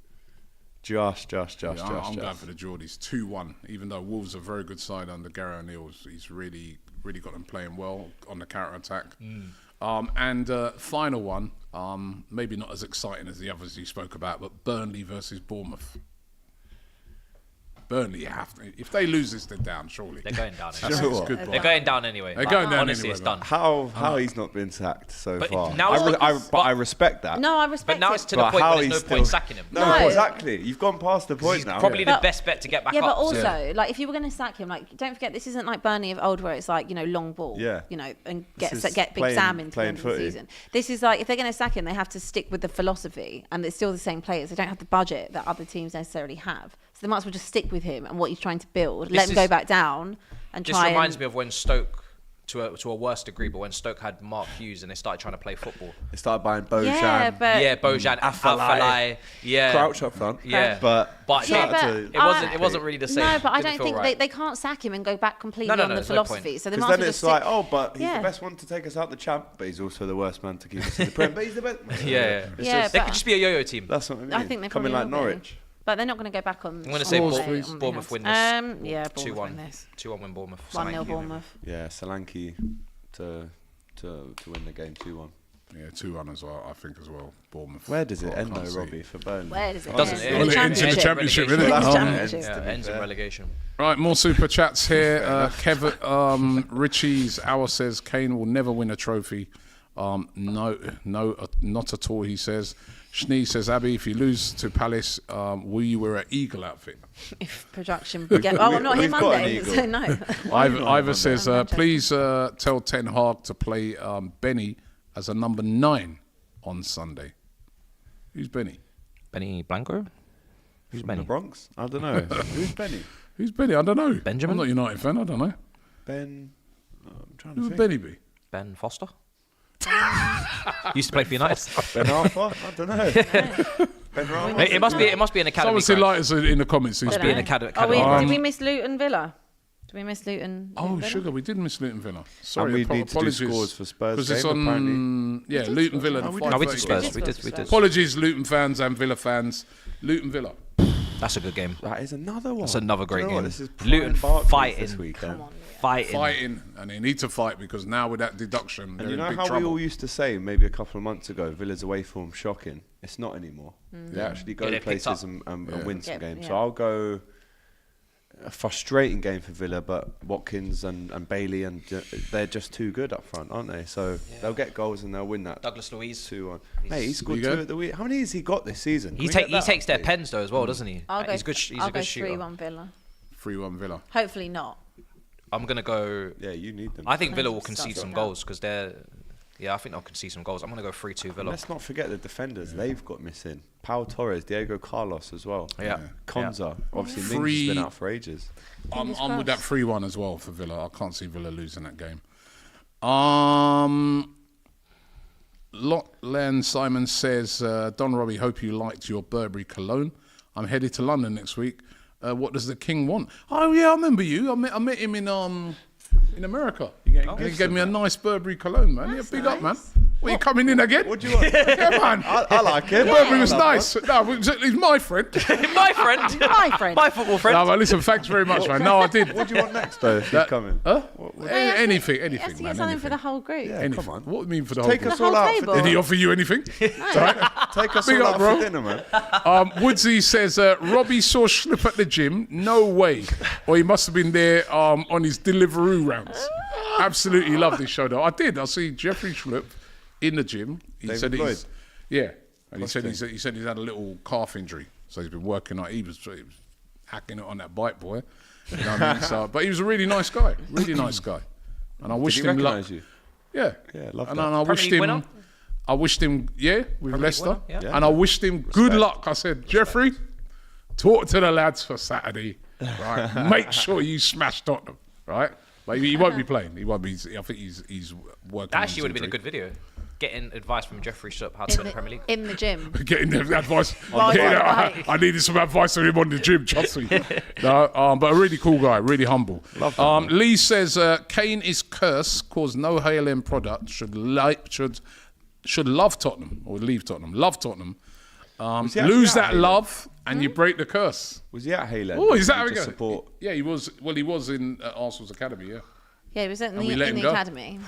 Yeah, I'm going for the Geordies 2-1. Even though Wolves are a very good side under Gary O'Neill, he's really got them playing well on the counter attack. And final one, maybe not as exciting as the others you spoke about, but Burnley versus Bournemouth. Burnley have to, if they lose this, they're down. Surely They're going down. That's Anyway. You know it's what? good. They're Like. going down anyway. They're going down Honestly, anyway, it's done. How he's not been sacked so But far? now it's- But I respect that. No, I respect But now it. it's to the But point how where there's no he's point still- sacking him. No, No. exactly. You've gone past the point He's now. probably the But- best bet to get back Yeah, but up. also, like, if you were going to sack him, like, don't forget, this isn't like Burnley of old where it's like, long ball, Yeah. And This is get Big playing- Sam into the playing end of the footy. season. This is like, if they're going to sack him, they have to stick with the philosophy, and it's still the same players. They don't have the budget that other teams necessarily have. So they might as well just stick with him and what he's trying to build. Let him go back down and This try reminds and... me of when Stoke to a worse degree, but when Stoke had Mark Hughes and they started trying to play football. They started buying Bojan. Yeah, Bojan, Afellay, Crouch up front. Yeah. But it wasn't really the same. No, but I Didn't don't feel think right. they can't sack him and go back completely on the there's no philosophy. point. So they because might as then well it's just like, stick. but he's Yeah. the best one to take us out the champ, but he's also the worst man to keep us in the Prem. But he's the best. Yeah. They but- could just be a yo-yo team. That's what I mean. I think they coming probably like will be. Norwich. But they're not going to go back on. I'm going to say Scores, Bournemouth win this. Yeah, Bournemouth 2-1. win this. 2-1 win Bournemouth. 1-0 Bournemouth. Yeah, Solanke to win the game 2-1. Yeah, 2-1 as well, I think as well. Bournemouth. Where does it I end can't though, see. Robbie, for Burnley? Where does it Doesn't end? it? In Well, the it ends in the Championship. Championship, Relegation. innit? Championship. Yeah, ends in relegation. Right, more super chats here. Kevin Richie's hour says Kane will never win a trophy. No, not at all. He says. Schnee says, Abby, if you lose to Palace, will you wear an eagle outfit? If production get, I'm not here We've got an Monday, eagle. so no. Ivor says, I'm please tell Ten Hag to play Benny as a number 9 on Sunday. Who's Benny? Benny Blanco? Who's The Benny? Bronx? I don't know. Who's Benny? Who's Benny? I don't know. Benjamin? I'm not a United fan. I don't know. Ben. I'm trying to Who think. would Benny be? Ben Foster? Used to play for United. Ben Arthur? I don't know. Ben Rama? It must be an academy. Someone say crack. like us in the comments. Who's Must be Benny? an academy. Did we miss Luton Villa? Did we miss Luton? Oh, Villa? sugar, we did miss Luton Villa. Sorry, And we need to do apologies. scores for Spurs Because it's game, on, apparently. yeah, Luton Villa. No, we the did. No, we did 5:30 Spurs. game. We did. Apologies, Luton fans and Villa fans. Luton Villa. That's a good game. That is another one. That's another great Do you know what? game. This is Luton prime Barclays fighting. this weekend. Come on, yeah. Fighting. And they need to fight because now with that deduction, they're And you in know big how trouble. we all used to say maybe a couple of months ago, Villa's away form shocking. It's not anymore. They actually go Yeah, they picked places up. and win some Yeah, games. yeah. So I'll go a frustrating game for Villa, but Watkins and Bailey they're just too good up front, aren't they? So they'll get goals and they'll win that. Douglas Luiz. 2-1. Hey, he scored There you 2 go. at the week. How many has he got this season? He Can we get that takes their update? pens though as well, doesn't he? I'll go. He's good. He's I'll a go good shooter. 3-1 Villa. 3-1 Villa. Hopefully not. I'm gonna go. Yeah, you need them. I think Villa will Start concede some it goals because they're. Yeah, I think they'll concede some goals. I'm gonna go 3-2 Villa. Let's not forget the defenders they've got missing. Pau Torres, Diego Carlos as well. Yeah. Konza. Obviously, Mings has Free- been out for ages. I'm Fingers with that crossed. 3-1 as well for Villa. I can't see Villa losing that game. Len Simon says, Don Robbie, hope you liked your Burberry cologne. I'm headed to London next week. What does the king want? Oh yeah, I remember you. I met him in America. He gave me a nice Burberry cologne, man. That's Yeah, big up, man. nice. What, you coming in again? What do you want? Yeah, man. I like it. Burberry was I love nice. No, he's my friend. My friend. My friend. My football friend. No, but listen, thanks very much, man. No, I did. What do you want next, though, if you're coming? Huh? He has to- Anything, he has to man. get something Anything. for the whole group. Yeah, Anything. come on. What do you mean for the Take whole us The all whole out for table. Did he dinner. offer you anything? Take us Big all up, out bro. for dinner, man. Woodsy says, Robbie saw Schlupp at the gym. No way. Or he must have been there on his Deliveroo rounds. Absolutely love this show, though. I did. I see Jeffery Schlupp in the gym. He David said Lloyd. he's... Yeah. And he said Costing. he's had a little calf injury. So he's been working on... He was hacking it on that bike, boy. You know what I mean? So, but he was a really nice guy. Really nice guy. And I Did wished he him luck. recognise you? Yeah. Yeah, love and that. I wished League him... winner? I wished him, with Leicester. winner, yeah. Yeah. And I wished him good luck. I said, Jeffrey, talk to the lads for Saturday. Right? Make sure you smash Tottenham. Right? But he won't be playing. He won't be. I think he's working. That on actually would have been a injury. good video. Getting advice from Jeffrey Schlupp how to win the Premier League. In the gym. Getting the advice. While Getting on the I bike. I needed some advice from him on the gym, trust me. No, but a really cool guy, really humble. Love that, Lee says Kane is cursed, cause no HLM product should love Tottenham or leave Tottenham. Love Tottenham. Was he actually Lose at that Halen? love and you break the curse. Was he at Halen? Oh, is that how to we go? support? Yeah, he was. Well, he was in Arsenal's academy. Yeah. Yeah, he was in we the, let in him the go? academy.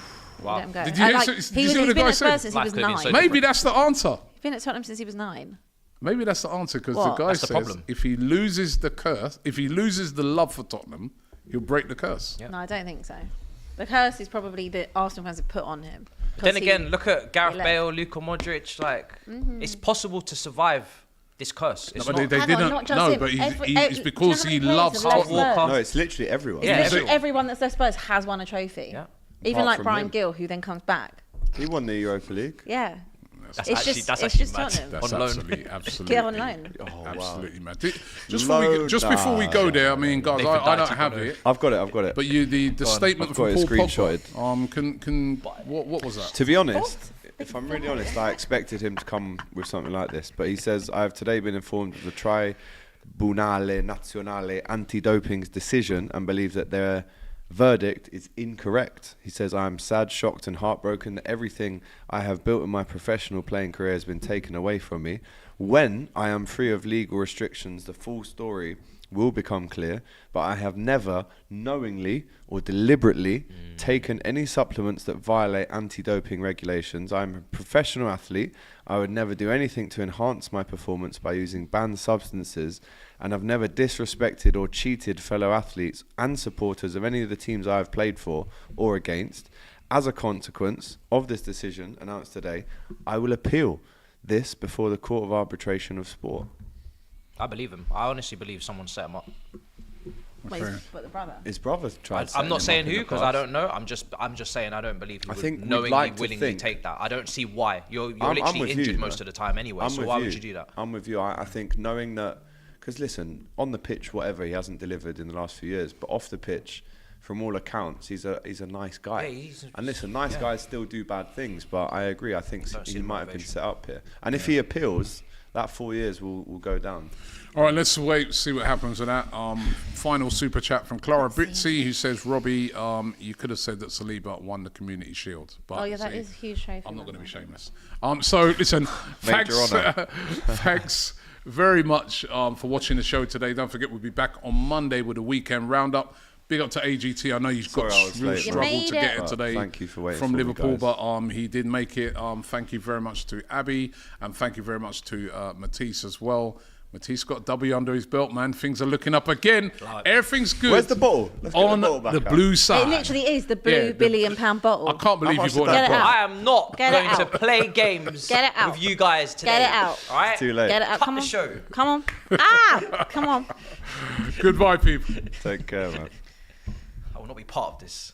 Wow. We let him go. Did you hear- did you he's see what the been guy at said? Spurs since he Life was could have been 9. so Maybe that's the answer. He's been at Tottenham since he was 9. Maybe that's the answer because the What? guy That's the says problem. if he loses the curse, if he loses the love for Tottenham, he'll break the curse. Yeah. No, I don't think so. The curse is probably that Arsenal fans have put on him. Then again, look at Gareth he left. Bale, Luka Modric. Like, it's possible to survive this curse. It's But not. they Hang on, didn't. not just No, him. but Every- it's do because you he know how many loves players have Kyle left Walker. Spurs? No, it's literally everyone. Yeah, Literally everyone. everyone that's left Spurs has won a trophy. Yeah. Even Apart like from Brian him. Gill, who then comes back. He won the Europa League. Yeah. That's It's actually just- that's it's actually just mad. Tottenham. That's On loan. absolutely Get on loan. Oh, absolutely wow. mad. Just before we go there, I mean, guys, Nathan I don't Doherty have got it. I've got it. But the statement I've from got Paul it screenshotted. Pogba, what was that? To be honest, if I'm really honest, I expected him to come with something like this. But he says, I have today been informed of the Tribunale Nazionale Anti-Doping's decision and believe that their verdict is incorrect. He says, I am sad, shocked and heartbroken that everything I have built in my professional playing career has been taken away from me. When I am free of legal restrictions, the full story will become clear, but I have never knowingly or deliberately taken any supplements that violate anti-doping regulations. I'm a professional athlete. I would never do anything to enhance my performance by using banned substances, and I've never disrespected or cheated fellow athletes and supporters of any of the teams I have played for or against. As a consequence of this decision announced today, I will appeal this before the Court of Arbitration of Sport. I believe him. I honestly believe someone set him up. Wait, Okay. but the brother. His brother tried. I'm not saying setting him up who in the because I past. don't know. I'm just saying I don't believe he I would think we'd knowingly, like to willingly think- take that. I don't see why. You're I'm literally with injured you, most though. of the time anyway. So why would you do that? I'm with you. I think knowing that, because listen, on the pitch, whatever, he hasn't delivered in the last few years, but off the pitch, from all accounts, he's a nice guy. Yeah, and listen, nice guys still do bad things, but I agree. I think Don't see he the might have been motivation. set up here. And if he appeals, that 4 years will go down. All right, let's wait and see what happens with that. Final super chat from Clara Britzi, who says, Robbie, you could have said that Saliba won the Community Shield. But Oh yeah, that see, is a huge trophy. I'm not going to be shameless. So listen, thanks, honour. thanks very much for watching the show today. Don't forget, we'll be back on Monday with a weekend roundup. Big up to AGT. I know you've got Sorry I was real late, struggle mate. to You get made it it. today Thank you for waiting from for me, Liverpool, guys. but he did make it. Thank you very much to Abbi, and thank you very much to Matisse as well. Matisse got a W under his belt, man. Things are looking up again. Everything's good. Where's the ball? Let's get on the ball back the up. blue side. It literally is the blue Yeah, the- billion-pound bottle. I can't believe How you much bought did that that bottle. out? I am not Get it going to out. play games Get it out. with you guys today. Get it out. All right? Too late. Get it out. Cut Come the on. show. Come on. Ah! Come on. Goodbye, people. Take care, man. I will not be part of this.